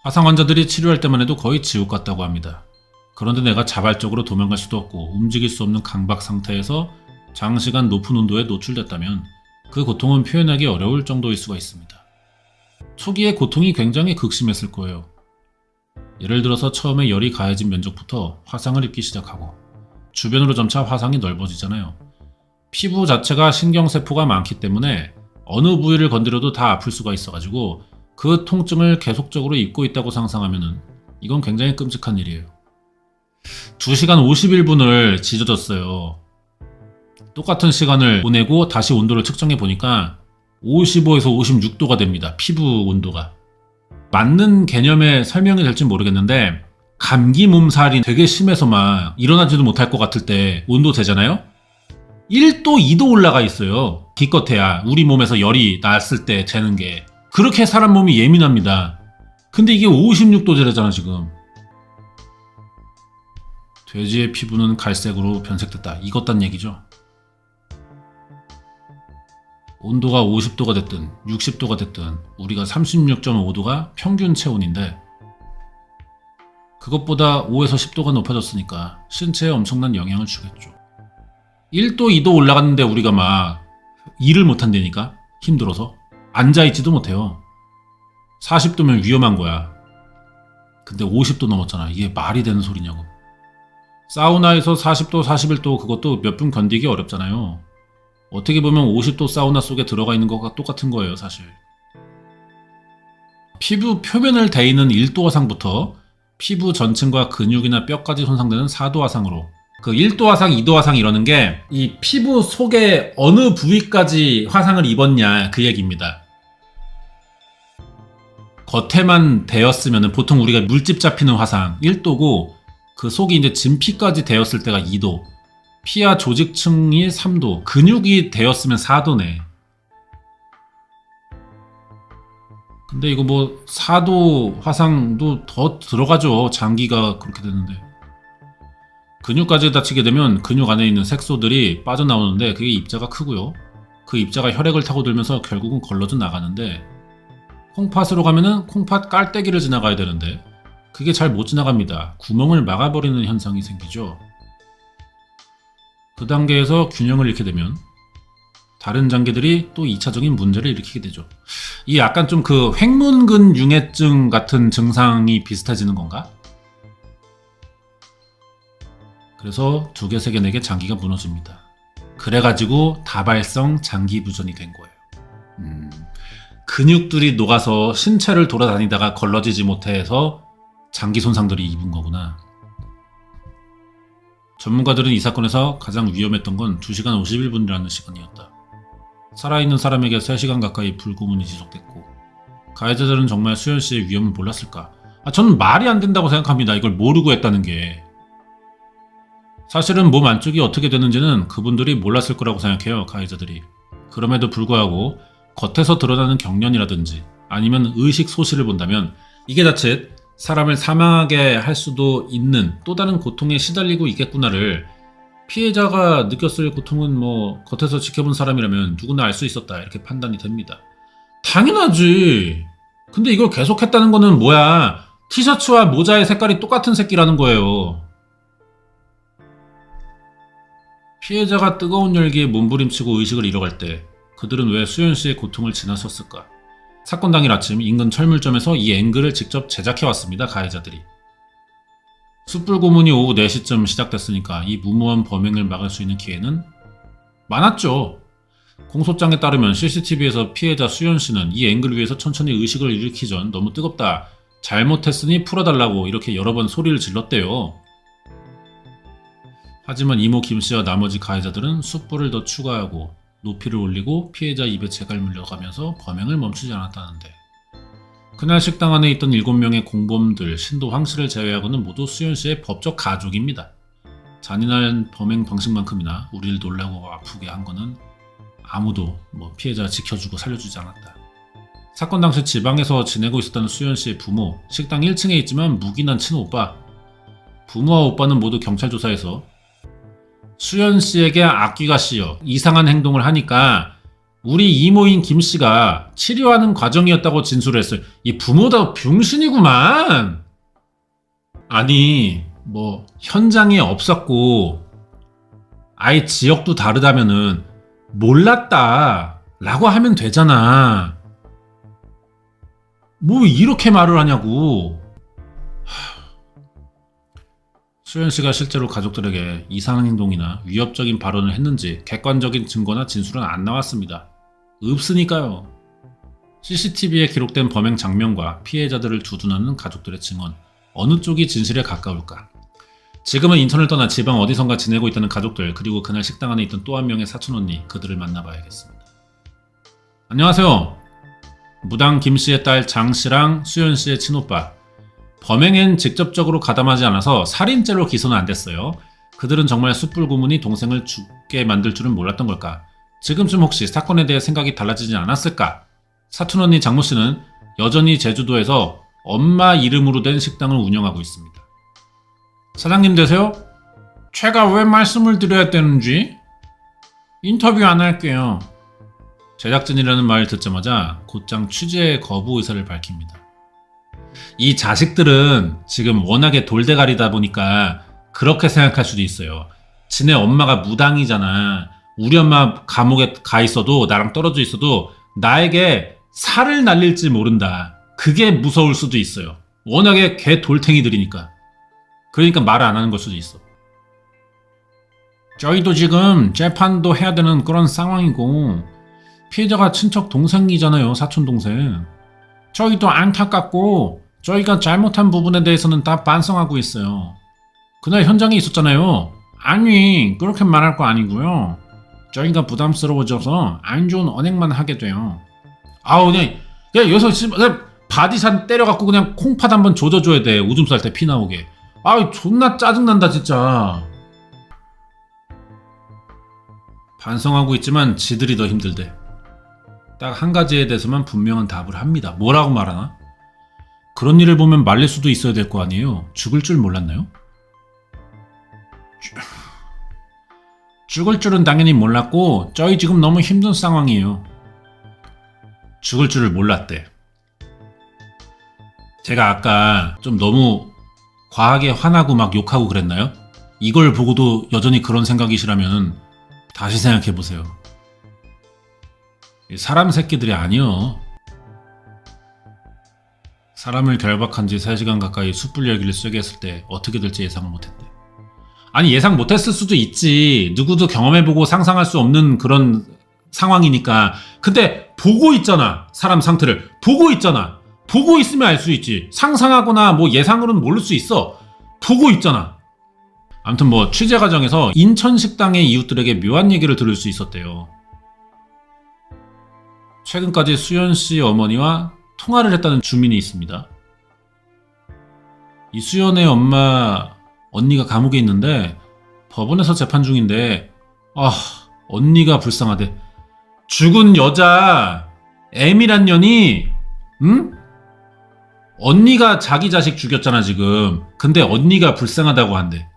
화상 환자들이 치료할 때만 해도 거의 지옥 같다고 합니다. 그런데 내가 자발적으로 도망갈 수도 없고 움직일 수 없는 강박 상태에서 장시간 높은 온도에 노출됐다면 그 고통은 표현하기 어려울 정도일 수가 있습니다. 초기에 고통이 굉장히 극심했을 거예요. 예를 들어서 처음에 열이 가해진 면적부터 화상을 입기 시작하고 주변으로 점차 화상이 넓어지잖아요. 피부 자체가 신경세포가 많기 때문에 어느 부위를 건드려도 다 아플 수가 있어가지고 그 통증을 계속적으로 입고 있다고 상상하면은 이건 굉장히 끔찍한 일이에요. 2시간 51분을 지져졌어요. 똑같은 시간을 보내고 다시 온도를 측정해 보니까 55에서 56도가 됩니다. 피부 온도가. 맞는 개념의 설명이 될지 모르겠는데 감기 몸살이 되게 심해서 막 일어나지도 못할 것 같을 때 온도 재잖아요? 1도, 2도 올라가 있어요. 기껏해야 우리 몸에서 열이 났을 때 재는 게. 그렇게 사람 몸이 예민합니다. 근데 이게 56도 재래잖아 지금. 돼지의 피부는 갈색으로 변색됐다. 이것단 얘기죠. 온도가 50도가 됐든 60도가 됐든 우리가 36.5도가 평균 체온인데 그것보다 5에서 10도가 높아졌으니까 신체에 엄청난 영향을 주겠죠. 1도, 2도 올라갔는데 우리가 막 일을 못한다니까? 힘들어서. 앉아있지도 못해요. 40도면 위험한 거야. 근데 50도 넘었잖아. 이게 말이 되는 소리냐고. 사우나에서 40도, 41도 그것도 몇 분 견디기 어렵잖아요. 어떻게 보면 50도 사우나 속에 들어가 있는 것과 똑같은 거예요, 사실. 피부 표면을 대이는 1도 화상부터 피부 전층과 근육이나 뼈까지 손상되는 4도 화상으로 그 1도 화상, 2도 화상 이러는 게 이 피부 속에 어느 부위까지 화상을 입었냐 그 얘기입니다. 겉에만 대었으면 보통 우리가 물집 잡히는 화상 1도고 그 속이 이제 진피까지 대었을 때가 2도, 피하 조직층이 3도, 근육이 되었으면 4도네. 근데 이거 뭐 4도 화상도 더 들어가죠. 장기가 그렇게 되는데. 근육까지 다치게 되면 근육 안에 있는 색소들이 빠져나오는데 그게 입자가 크고요. 그 입자가 혈액을 타고 들면서 결국은 걸러져 나가는데 콩팥으로 가면은 콩팥 깔때기를 지나가야 되는데 그게 잘 못 지나갑니다. 구멍을 막아버리는 현상이 생기죠. 그 단계에서 균형을 잃게 되면 다른 장기들이 또 2차적인 문제를 일으키게 되죠. 이 약간 좀 그 횡문근 융해증 같은 증상이 비슷해지는 건가? 그래서 2개, 3개, 4개 장기가 무너집니다. 그래가지고 다발성 장기 부전이 된 거예요. 근육들이 녹아서 신체를 돌아다니다가 걸러지지 못해서 장기 손상들이 입은 거구나. 전문가들은 이 사건에서 가장 위험했던 건 2시간 51분이라는 시간이었다. 살아있는 사람에게 3시간 가까이 불구문이 지속됐고 가해자들은 정말 수연 씨의 위험을 몰랐을까? 저는 말이 안 된다고 생각합니다. 이걸 모르고 했다는 게. 사실은 몸 안쪽이 어떻게 되는지는 그분들이 몰랐을 거라고 생각해요. 가해자들이. 그럼에도 불구하고 겉에서 드러나는 경련이라든지 아니면 의식 소실을 본다면 이게 자칫 사람을 사망하게 할 수도 있는 또 다른 고통에 시달리고 있겠구나를 피해자가 느꼈을 고통은 뭐 겉에서 지켜본 사람이라면 누구나 알 수 있었다 이렇게 판단이 됩니다. 당연하지. 근데 이걸 계속했다는 거는 뭐야? 티셔츠와 모자의 색깔이 똑같은 새끼라는 거예요. 피해자가 뜨거운 열기에 몸부림치고 의식을 잃어갈 때 그들은 왜 수연 씨의 고통을 지나쳤을까? 사건 당일 아침 인근 철물점에서 이 앵글을 직접 제작해왔습니다. 가해자들이. 숯불 고문이 오후 4시쯤 시작됐으니까 이 무모한 범행을 막을 수 있는 기회는 많았죠. 공소장에 따르면 CCTV에서 피해자 수연 씨는 이 앵글 위에서 천천히 의식을 잃기 전 너무 뜨겁다. 잘못했으니 풀어달라고 이렇게 여러 번 소리를 질렀대요. 하지만 이모 김씨와 나머지 가해자들은 숯불을 더 추가하고 높이를 올리고 피해자 입에 재갈 물려가면서 범행을 멈추지 않았다는데 그날 식당 안에 있던 7명의 공범들 신도 황씨를 제외하고는 모두 수연씨의 법적 가족입니다. 잔인한 범행 방식만큼이나 우리를 놀라고 아프게 한 거는 아무도 피해자 지켜주고 살려주지 않았다. 사건 당시 지방에서 지내고 있었다는 수연씨의 부모, 식당 1층에 있지만 묵인한 친오빠, 부모와 오빠는 모두 경찰 조사에서 수연 씨에게 악귀가 씌여 이상한 행동을 하니까 우리 이모인 김 씨가 치료하는 과정이었다고 진술을 했어요. 이 부모다 병신이구만. 아니 현장에 없었고 아예 지역도 다르다면은 몰랐다 라고 하면 되잖아. 뭐 이렇게 말을 하냐고. 수현 씨가 실제로 가족들에게 이상한 행동이나 위협적인 발언을 했는지 객관적인 증거나 진술은 안 나왔습니다. 없으니까요. CCTV에 기록된 범행 장면과 피해자들을 두둔하는 가족들의 증언, 어느 쪽이 진실에 가까울까? 지금은 인천을 떠나 지방 어디선가 지내고 있다는 가족들, 그리고 그날 식당 안에 있던 또 한 명의 사촌 언니, 그들을 만나봐야겠습니다. 안녕하세요. 무당 김씨의 딸 장씨랑 수연씨의 친오빠. 범행엔 직접적으로 가담하지 않아서 살인죄로 기소는 안 됐어요. 그들은 정말 숯불 고문이 동생을 죽게 만들 줄은 몰랐던 걸까? 지금쯤 혹시 사건에 대해 생각이 달라지지 않았을까? 사촌 언니 장모씨는 여전히 제주도에서 엄마 이름으로 된 식당을 운영하고 있습니다. 사장님 되세요? 제가 왜 말씀을 드려야 되는지? 인터뷰 안 할게요. 제작진이라는 말을 듣자마자 곧장 취재 거부 의사를 밝힙니다. 이 자식들은 지금 워낙에 돌대가리다 보니까 그렇게 생각할 수도 있어요. 지네 엄마가 무당이잖아. 우리 엄마 감옥에 가 있어도, 나랑 떨어져 있어도 나에게 살을 날릴지 모른다. 그게 무서울 수도 있어요. 워낙에 개 돌탱이들이니까. 그러니까 말을 안 하는 걸 수도 있어. 저희도 지금 재판도 해야 되는 그런 상황이고, 피해자가 친척 동생이잖아요. 사촌 동생. 저희도 안타깝고 저희가 잘못한 부분에 대해서는 다 반성하고 있어요. 그날 현장에 있었잖아요. 아니, 그렇게 말할 거 아니고요. 저희가 부담스러워져서 안 좋은 언행만 하게 돼요. 아우, 그냥 여기서 바디샷 때려갖고 그냥 콩팥 한번 조져줘야 돼. 오줌 쌀 때 피 나오게. 아우, 존나 짜증난다 진짜. 반성하고 있지만 지들이 더 힘들대. 딱 한 가지에 대해서만 분명한 답을 합니다. 뭐라고 말하나? 그런 일을 보면 말릴 수도 있어야 될 거 아니에요. 죽을 줄 몰랐나요? 죽을 줄은 당연히 몰랐고 저희 지금 너무 힘든 상황이에요. 죽을 줄을 몰랐대. 제가 아까 좀 너무 과하게 화나고 막 욕하고 그랬나요? 이걸 보고도 여전히 그런 생각이시라면 다시 생각해보세요. 사람 새끼들이 아니요. 사람을 결박한 지 3시간 가까이 숯불 열기를 쏘게 했을 때 어떻게 될지 예상을 못했대. 아니, 예상 못했을 수도 있지. 누구도 경험해보고 상상할 수 없는 그런 상황이니까. 근데 보고 있잖아. 사람 상태를 보고 있잖아. 보고 있으면 알 수 있지. 상상하거나 뭐 예상으로는 모를 수 있어. 보고 있잖아. 아무튼 뭐 취재 과정에서 인천 식당의 이웃들에게 묘한 얘기를 들을 수 있었대요. 최근까지 수연 씨 어머니와 통화를 했다는 주민이 있습니다. 이 수연의 엄마 언니가 감옥에 있는데 법원에서 재판 중인데, 언니가 불쌍하대. 죽은 여자 M이란 년이, 응? 언니가 자기 자식 죽였잖아 지금. 근데 언니가 불쌍하다고 한대.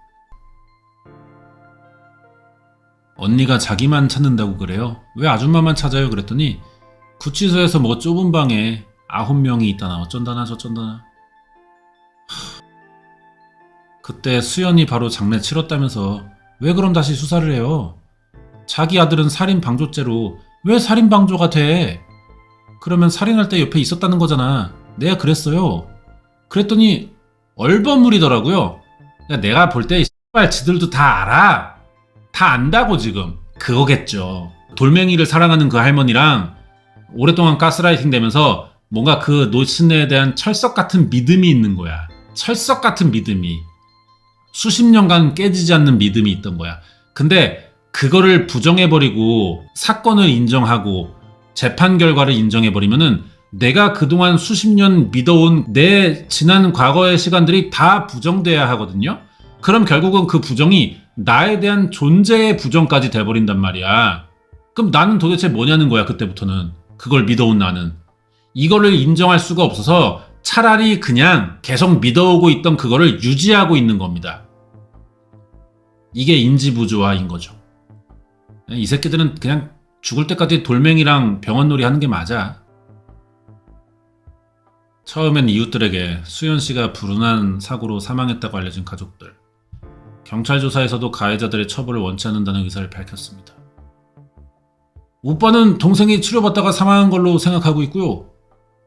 언니가 자기만 찾는다고 그래요? 왜 아줌마만 찾아요? 그랬더니 구치소에서 뭐 좁은 방에 9명이 있다나 어쩐다나 저쩐다나. 그때 수연이 바로 장례 치렀다면서 왜 그럼 다시 수사를 해요? 자기 아들은 살인방조죄로 왜 살인방조가 돼? 그러면 살인할 때 옆에 있었다는 거잖아. 내가 그랬어요. 그랬더니 얼버무리더라고요. 내가 볼 때 지들도 다 알아. 다 안다고 지금. 그거겠죠. 돌멩이를 사랑하는 그 할머니랑 오랫동안 가스라이팅 되면서 뭔가 그 노신에 대한 철석 같은 믿음이 있는 거야. 철석 같은 믿음이. 수십 년간 깨지지 않는 믿음이 있던 거야. 근데 그거를 부정해버리고 사건을 인정하고 재판 결과를 인정해버리면은 내가 그동안 수십 년 믿어온 내 지난 과거의 시간들이 다 부정돼야 하거든요. 그럼 결국은 그 부정이 나에 대한 존재의 부정까지 돼버린단 말이야. 그럼 나는 도대체 뭐냐는 거야. 그때부터는. 그걸 믿어온 나는. 이거를 인정할 수가 없어서 차라리 그냥 계속 믿어오고 있던 그거를 유지하고 있는 겁니다. 이게 인지부조화인 거죠. 이 새끼들은 그냥 죽을 때까지 돌멩이랑 병원놀이 하는 게 맞아. 처음엔 이웃들에게 수연씨가 불운한 사고로 사망했다고 알려진 가족들. 경찰 조사에서도 가해자들의 처벌을 원치 않는다는 의사를 밝혔습니다. 오빠는 동생이 치료받다가 사망한 걸로 생각하고 있고요.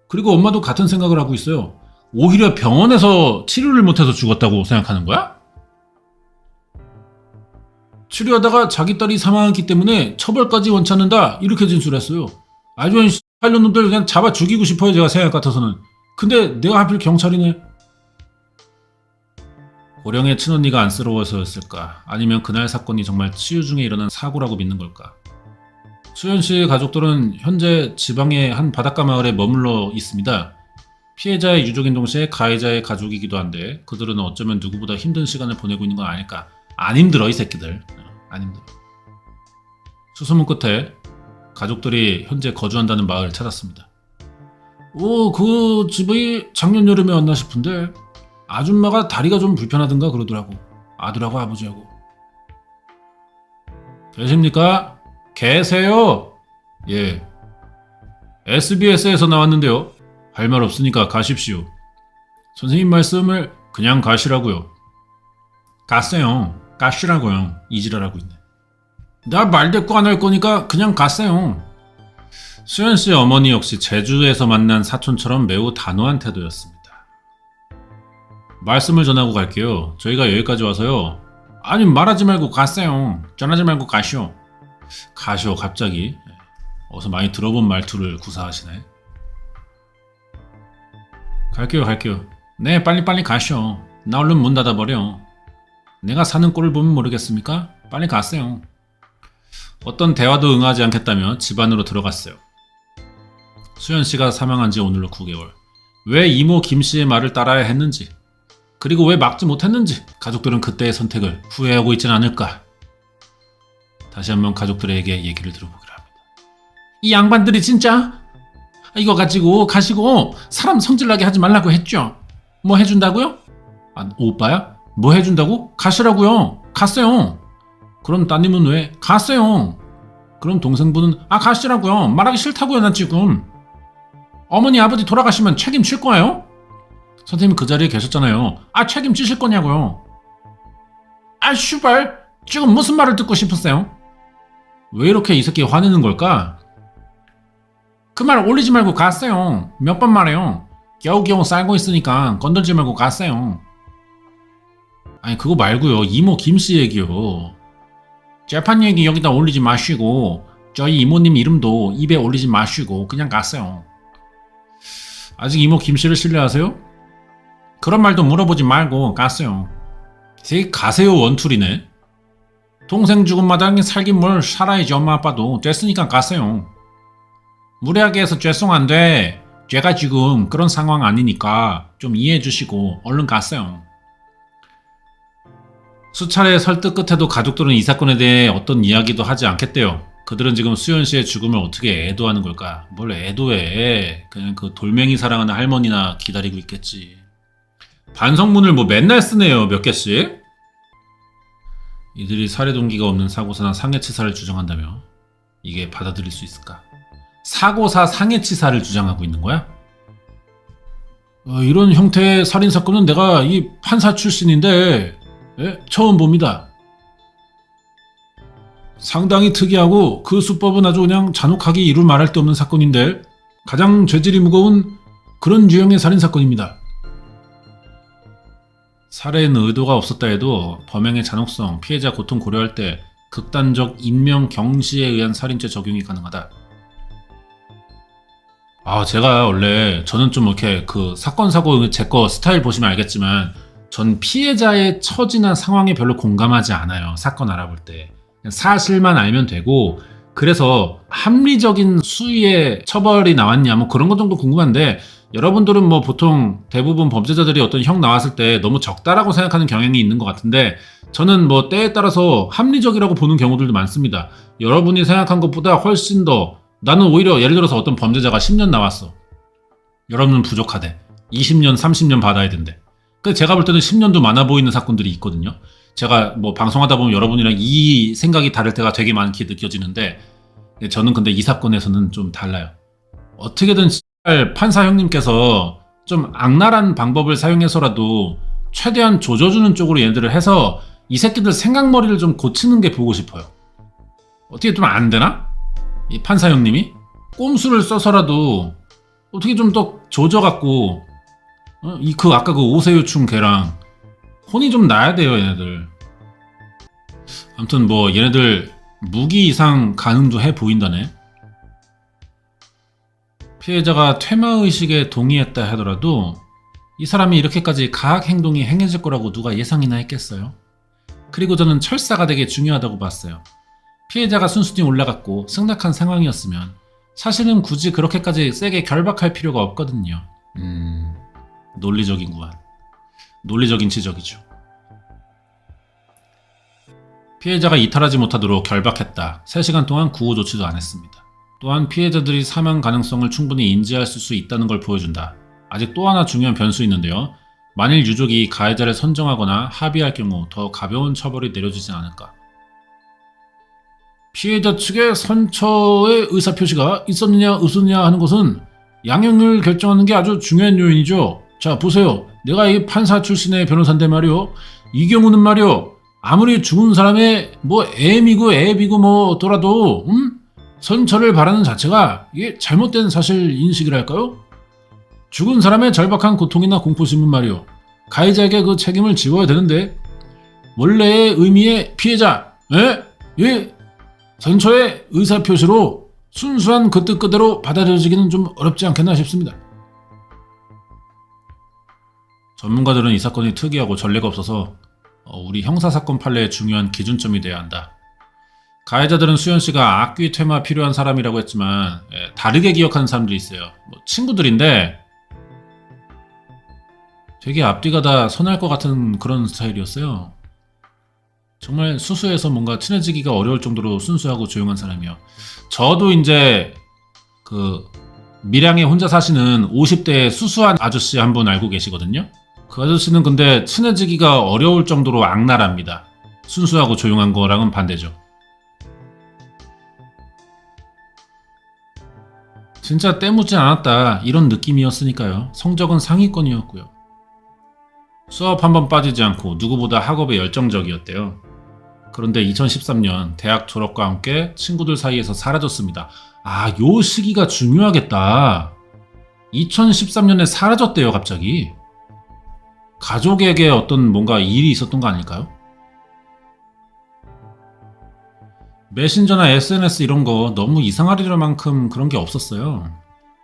그리고 엄마도 같은 생각을 하고 있어요. 오히려 병원에서 치료를 못해서 죽었다고 생각하는 거야? 치료하다가 자기 딸이 사망했기 때문에 처벌까지 원치 않는다 이렇게 진술했어요. 아주 팔년 놈들 그냥 잡아 죽이고 싶어요 제가 생각 같아서는. 근데 내가 하필 경찰이네. 고령의 친언니가 안쓰러워서였을까? 아니면 그날 사건이 정말 치유 중에 일어난 사고라고 믿는 걸까? 수현 씨의 가족들은 현재 지방의 한 바닷가 마을에 머물러 있습니다. 피해자의 유족인 동시에 가해자의 가족이기도 한데 그들은 어쩌면 누구보다 힘든 시간을 보내고 있는 건 아닐까? 안 힘들어 이 새끼들. 안 힘들어. 수소문 끝에 가족들이 현재 거주한다는 마을을 찾았습니다. 그 집이 작년 여름에 왔나 싶은데 아줌마가 다리가 좀 불편하던가 그러더라고. 아들하고 아버지하고. 계십니까? 계세요? 예. SBS에서 나왔는데요. 할 말 없으니까 가십시오. 선생님 말씀을 그냥 가시라고요. 가세요. 가시라고요. 이지랄하고 있네. 나 말대꾸 안 할 거니까 그냥 가세요. 수현 씨 어머니 역시 제주에서 만난 사촌처럼 매우 단호한 태도였습니다. 말씀을 전하고 갈게요. 저희가 여기까지 와서요. 아니 말하지 말고 가세요. 전하지 말고 가시오. 가시오 갑자기. 어서 많이 들어본 말투를 구사하시네. 갈게요. 네 빨리 가시오. 나 얼른 문 닫아버려. 내가 사는 꼴을 보면 모르겠습니까? 빨리 가세요. 어떤 대화도 응하지 않겠다며 집 안으로 들어갔어요. 수현 씨가 사망한 지 오늘로 9개월. 왜 이모 김 씨의 말을 따라야 했는지, 그리고 왜 막지 못했는지 가족들은 그때의 선택을 후회하고 있진 않을까. 다시 한번 가족들에게 얘기를 들어보기로 합니다. 이 양반들이 진짜 이거 가지고 가시고 사람 성질나게 하지 말라고 했죠. 뭐 해준다고요? 아, 오빠야? 뭐 해준다고? 가시라고요. 갔어요. 그럼 따님은 왜? 갔어요. 그럼 동생분은 가시라고요. 말하기 싫다고요 난 지금. 어머니 아버지 돌아가시면 책임질 거예요? 선생님 그 자리에 계셨잖아요. 책임지실 거냐고요. 슈발 지금 무슨 말을 듣고 싶으세요? 왜 이렇게 이 새끼 화내는 걸까? 그 말 올리지 말고 갔어요. 몇 번 말해요. 겨우겨우 살고 있으니까 건들지 말고 갔어요. 아니 그거 말고요. 이모 김씨 얘기요. 재판 얘기 여기다 올리지 마시고 저희 이모님 이름도 입에 올리지 마시고 그냥 갔어요. 아직 이모 김씨를 신뢰하세요? 그런 말도 물어보지 말고 갔어요. 되게 가세요 원툴이네. 동생 죽은 마당에 살긴 뭘 살아야지 엄마 아빠도. 됐으니까 갔어요. 무례하게 해서 죄송 안 돼. 제가 지금 그런 상황 아니니까 좀 이해해 주시고 얼른 갔어요. 수차례 설득 끝에도 가족들은 이 사건에 대해 어떤 이야기도 하지 않겠대요. 그들은 지금 수현 씨의 죽음을 어떻게 애도하는 걸까? 뭘 애도해. 그냥 그 돌멩이 사랑하는 할머니나 기다리고 있겠지. 반성문을 뭐 맨날 쓰네요. 몇 개씩. 이들이 살해 동기가 없는 사고사나 상해치사를 주장한다며 이게 받아들일 수 있을까? 사고사 상해치사를 주장하고 있는 거야? 이런 형태의 살인사건은 내가 이 판사 출신인데 처음 봅니다. 상당히 특이하고 그 수법은 아주 그냥 잔혹하게 이루 말할 데 없는 사건인데 가장 죄질이 무거운 그런 유형의 살인사건입니다. 살해에는 의도가 없었다 해도 범행의 잔혹성, 피해자 고통 고려할 때 극단적 인명 경시에 의한 살인죄 적용이 가능하다. 제가 원래 저는 좀 이렇게 그 사건 사고 제 거 스타일 보시면 알겠지만 전 피해자의 처지나 상황에 별로 공감하지 않아요. 사건 알아볼 때. 그냥 사실만 알면 되고, 그래서 합리적인 수위의 처벌이 나왔냐 뭐 그런 것 정도 궁금한데, 여러분들은 뭐 보통 대부분 범죄자들이 어떤 형 나왔을 때 너무 적다라고 생각하는 경향이 있는 것 같은데, 저는 뭐 때에 따라서 합리적이라고 보는 경우들도 많습니다. 여러분이 생각한 것보다 훨씬 더, 나는 오히려 예를 들어서 어떤 범죄자가 10년 나왔어. 여러분은 부족하대. 20년, 30년 받아야 된대. 근데 제가 볼 때는 10년도 많아 보이는 사건들이 있거든요. 제가 뭐 방송하다 보면 여러분이랑 이 생각이 다를 때가 되게 많게 느껴지는데, 저는 근데 이 사건에서는 좀 달라요. 어떻게든 판사 형님께서 좀 악랄한 방법을 사용해서라도 최대한 조져주는 쪽으로 얘들을 해서 이 새끼들 생각머리를 좀 고치는 게 보고 싶어요. 어떻게 좀 안 되나? 이 판사 형님이 꼼수를 써서라도 어떻게 좀 더 조져갖고 그 아까 그 오세유충 걔랑 혼이 좀 나야 돼요 얘네들. 아무튼 뭐 얘네들 무기 이상 가능도 해 보인다네. 피해자가 퇴마의식에 동의했다 하더라도 이 사람이 이렇게까지 가학 행동이 행해질 거라고 누가 예상이나 했겠어요? 그리고 저는 철사가 되게 중요하다고 봤어요. 피해자가 순순히 올라갔고 승낙한 상황이었으면 사실은 굳이 그렇게까지 세게 결박할 필요가 없거든요. 논리적인 지적이죠. 피해자가 이탈하지 못하도록 결박했다. 3시간 동안 구호 조치도 안 했습니다. 또한 피해자들이 사망 가능성을 충분히 인지할 수 있다는 걸 보여준다. 아직 또 하나 중요한 변수 있는데요. 만일 유족이 가해자를 선정하거나 합의할 경우 더 가벼운 처벌이 내려지지 않을까. 피해자 측의 선처의 의사표시가 있었느냐 없었느냐 하는 것은 양형을 결정하는 게 아주 중요한 요인이죠. 자 보세요. 내가 이 판사 출신의 변호사인데 말이요. 이 경우는 말이요. 아무리 죽은 사람의 뭐 애비고 뭐더라도 선처를 바라는 자체가 이게 잘못된 사실 인식이랄까요? 죽은 사람의 절박한 고통이나 공포심은 말이요. 가해자에게 그 책임을 지워야 되는데 원래의 의미의 피해자, 선처의 의사표시로 순수한 그 뜻 그대로 받아들여지기는 좀 어렵지 않겠나 싶습니다. 전문가들은 이 사건이 특이하고 전례가 없어서 우리 형사사건 판례의 중요한 기준점이 돼야 한다. 가해자들은 수연씨가 악귀 퇴마 필요한 사람이라고 했지만 다르게 기억하는 사람들이 있어요. 친구들인데 되게 앞뒤가 다 선할 것 같은 그런 스타일이었어요. 정말 수수해서 뭔가 친해지기가 어려울 정도로 순수하고 조용한 사람이요. 저도 이제 그 밀양에 혼자 사시는 50대 수수한 아저씨 한 분 알고 계시거든요. 그 아저씨는 근데 친해지기가 어려울 정도로 악랄합니다. 순수하고 조용한 거랑은 반대죠. 진짜 때묻지 않았다 이런 느낌이었으니까요. 성적은 상위권이었고요. 수업 한번 빠지지 않고 누구보다 학업에 열정적이었대요. 그런데 2013년 대학 졸업과 함께 친구들 사이에서 사라졌습니다. 요 시기가 중요하겠다. 2013년에 사라졌대요 갑자기. 가족에게 어떤 뭔가 일이 있었던 거 아닐까요? 메신저나 SNS 이런 거 너무 이상하리를 만큼 그런 게 없었어요.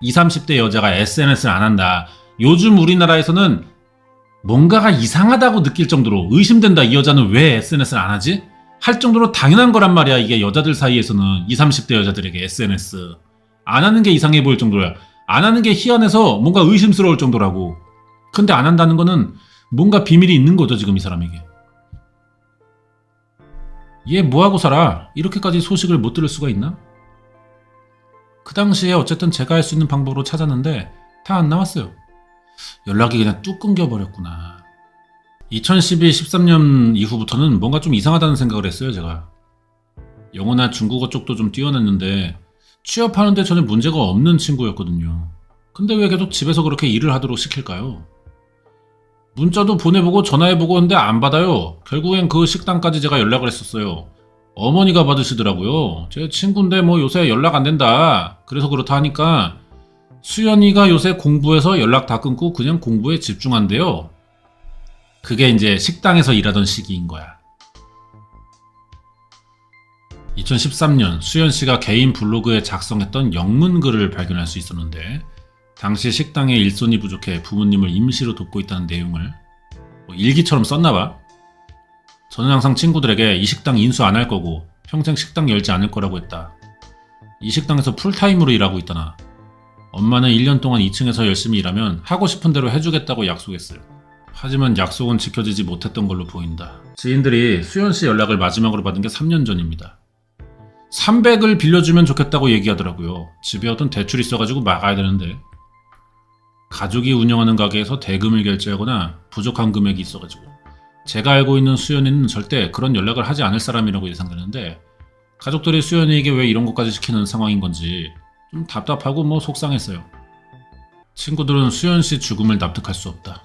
20, 30대 여자가 SNS를 안 한다. 요즘 우리나라에서는 뭔가가 이상하다고 느낄 정도로 의심된다. 이 여자는 왜 SNS를 안 하지? 할 정도로 당연한 거란 말이야. 이게 여자들 사이에서는 20, 30대 여자들에게 SNS. 안 하는 게 이상해 보일 정도야. 안 하는 게 희한해서 뭔가 의심스러울 정도라고. 근데 안 한다는 거는 뭔가 비밀이 있는 거죠, 지금 이 사람에게. 얘 뭐하고 살아? 이렇게까지 소식을 못 들을 수가 있나? 그 당시에 어쨌든 제가 할 수 있는 방법으로 찾았는데 다 안 나왔어요. 연락이 그냥 뚝 끊겨버렸구나. 2012-13년 이후부터는 뭔가 좀 이상하다는 생각을 했어요, 제가. 영어나 중국어 쪽도 좀 뛰어났는데 취업하는데 전혀 문제가 없는 친구였거든요. 근데 왜 계속 집에서 그렇게 일을 하도록 시킬까요? 문자도 보내보고 전화해보고 했는데 안 받아요. 결국엔 그 식당까지 제가 연락을 했었어요. 어머니가 받으시더라고요. 제 친구인데 뭐 요새 연락 안 된다. 그래서 그렇다 하니까 수연이가 요새 공부해서 연락 다 끊고 그냥 공부에 집중한대요. 그게 이제 식당에서 일하던 시기인 거야. 2013년 수연씨가 개인 블로그에 작성했던 영문글을 발견할 수 있었는데 당시 식당에 일손이 부족해 부모님을 임시로 돕고 있다는 내용을 일기처럼 썼나봐. 저는 항상 친구들에게 이 식당 인수 안 할 거고 평생 식당 열지 않을 거라고 했다. 이 식당에서 풀타임으로 일하고 있다나. 엄마는 1년 동안 2층에서 열심히 일하면 하고 싶은 대로 해주겠다고 약속했어요. 하지만 약속은 지켜지지 못했던 걸로 보인다. 지인들이 수연씨 연락을 마지막으로 받은 게 3년 전입니다. 300을 빌려주면 좋겠다고 얘기하더라고요. 집에 어떤 대출이 있어가지고 막아야 되는데. 가족이 운영하는 가게에서 대금을 결제하거나 부족한 금액이 있어가지고 제가 알고 있는 수연이는 절대 그런 연락을 하지 않을 사람이라고 예상되는데 가족들이 수연이에게 왜 이런 것까지 시키는 상황인 건지 좀 답답하고 뭐 속상했어요. 친구들은 수연씨 죽음을 납득할 수 없다.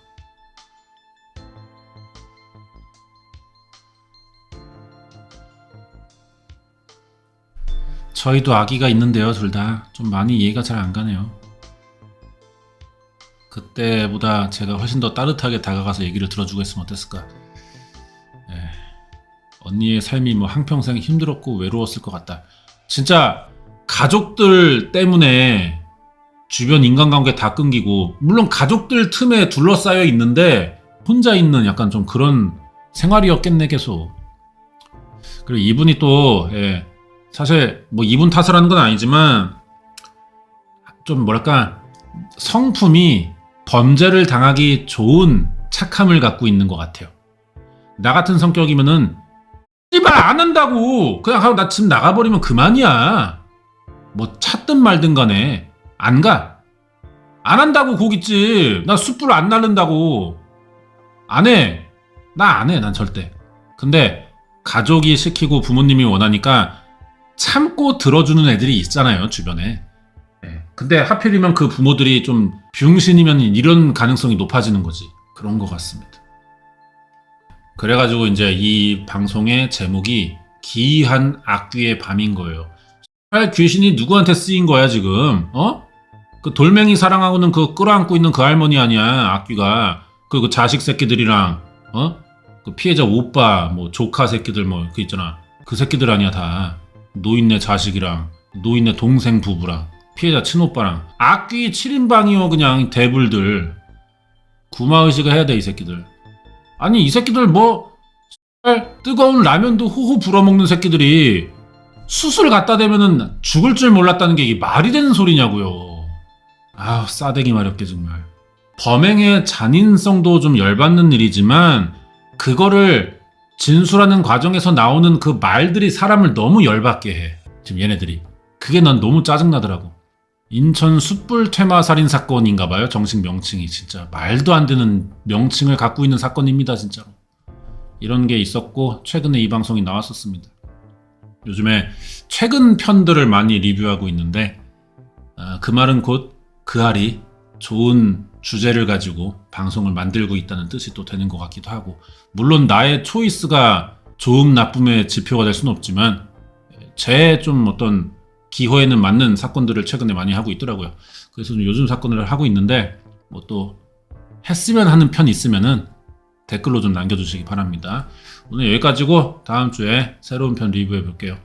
저희도 아기가 있는데요, 둘 다. 좀 많이 이해가 잘 안 가네요. 그때보다 제가 훨씬 더 따뜻하게 다가가서 얘기를 들어주고 했으면 어땠을까. 언니의 삶이 뭐 한평생 힘들었고 외로웠을 것 같다. 진짜 가족들 때문에 주변 인간관계 다 끊기고, 물론 가족들 틈에 둘러싸여 있는데 혼자 있는 약간 좀 그런 생활이었겠네 계속. 그리고 이분이 또 사실 뭐 이분 탓을 하는 건 아니지만 좀 뭐랄까 성품이 범죄를 당하기 좋은 착함을 갖고 있는 것 같아요. 나 같은 성격이면은 씨발 안 한다고 그냥 하고 나 집 나가버리면 그만이야. 뭐 찾든 말든 간에 안 가. 안 한다고 고깃집. 나 숯불 안 날른다고. 안 해. 나 안 해. 난 절대. 근데 가족이 시키고 부모님이 원하니까 참고 들어주는 애들이 있잖아요, 주변에. 근데 하필이면 그 부모들이 좀 병신이면 이런 가능성이 높아지는 거지. 그런 것 같습니다. 그래가지고 이제 이 방송의 제목이 기이한 악귀의 밤인 거예요. 귀신이 누구한테 쓰인 거야 지금? 그 돌멩이 사랑하고는 그 끌어안고 있는 그 할머니 아니야, 악귀가. 그 자식 새끼들이랑 그 피해자 오빠 뭐 조카 새끼들 뭐 그 있잖아. 그 새끼들 아니야 다. 노인네 자식이랑 노인네 동생 부부랑 피해자 친오빠랑 악귀 7인방이요. 그냥 대불들. 구마의식을 해야 돼 이 새끼들. 아니 이 새끼들 뭐 뜨거운 라면도 호호 불어먹는 새끼들이 수술 갖다 대면은 죽을 줄 몰랐다는 게 이게 말이 되는 소리냐고요. 아우 싸대기 마렵게 정말. 범행의 잔인성도 좀 열받는 일이지만 그거를 진술하는 과정에서 나오는 그 말들이 사람을 너무 열받게 해. 지금 얘네들이. 그게 난 너무 짜증나더라고. 인천 숯불 퇴마 살인 사건인가봐요. 정식 명칭이. 진짜 말도 안 되는 명칭을 갖고 있는 사건입니다. 진짜로. 이런 게 있었고 최근에 이 방송이 나왔었습니다. 요즘에 최근 편들을 많이 리뷰하고 있는데 그 말은 곧 그 알이 좋은 주제를 가지고 방송을 만들고 있다는 뜻이 또 되는 것 같기도 하고, 물론 나의 초이스가 좋음 나쁨의 지표가 될 수는 없지만 제 좀 어떤 기호에는 맞는 사건들을 최근에 많이 하고 있더라고요. 그래서 좀 요즘 사건을 하고 있는데 뭐 또 했으면 하는 편 있으면은 댓글로 좀 남겨주시기 바랍니다. 오늘 여기까지고 다음 주에 새로운 편 리뷰해 볼게요.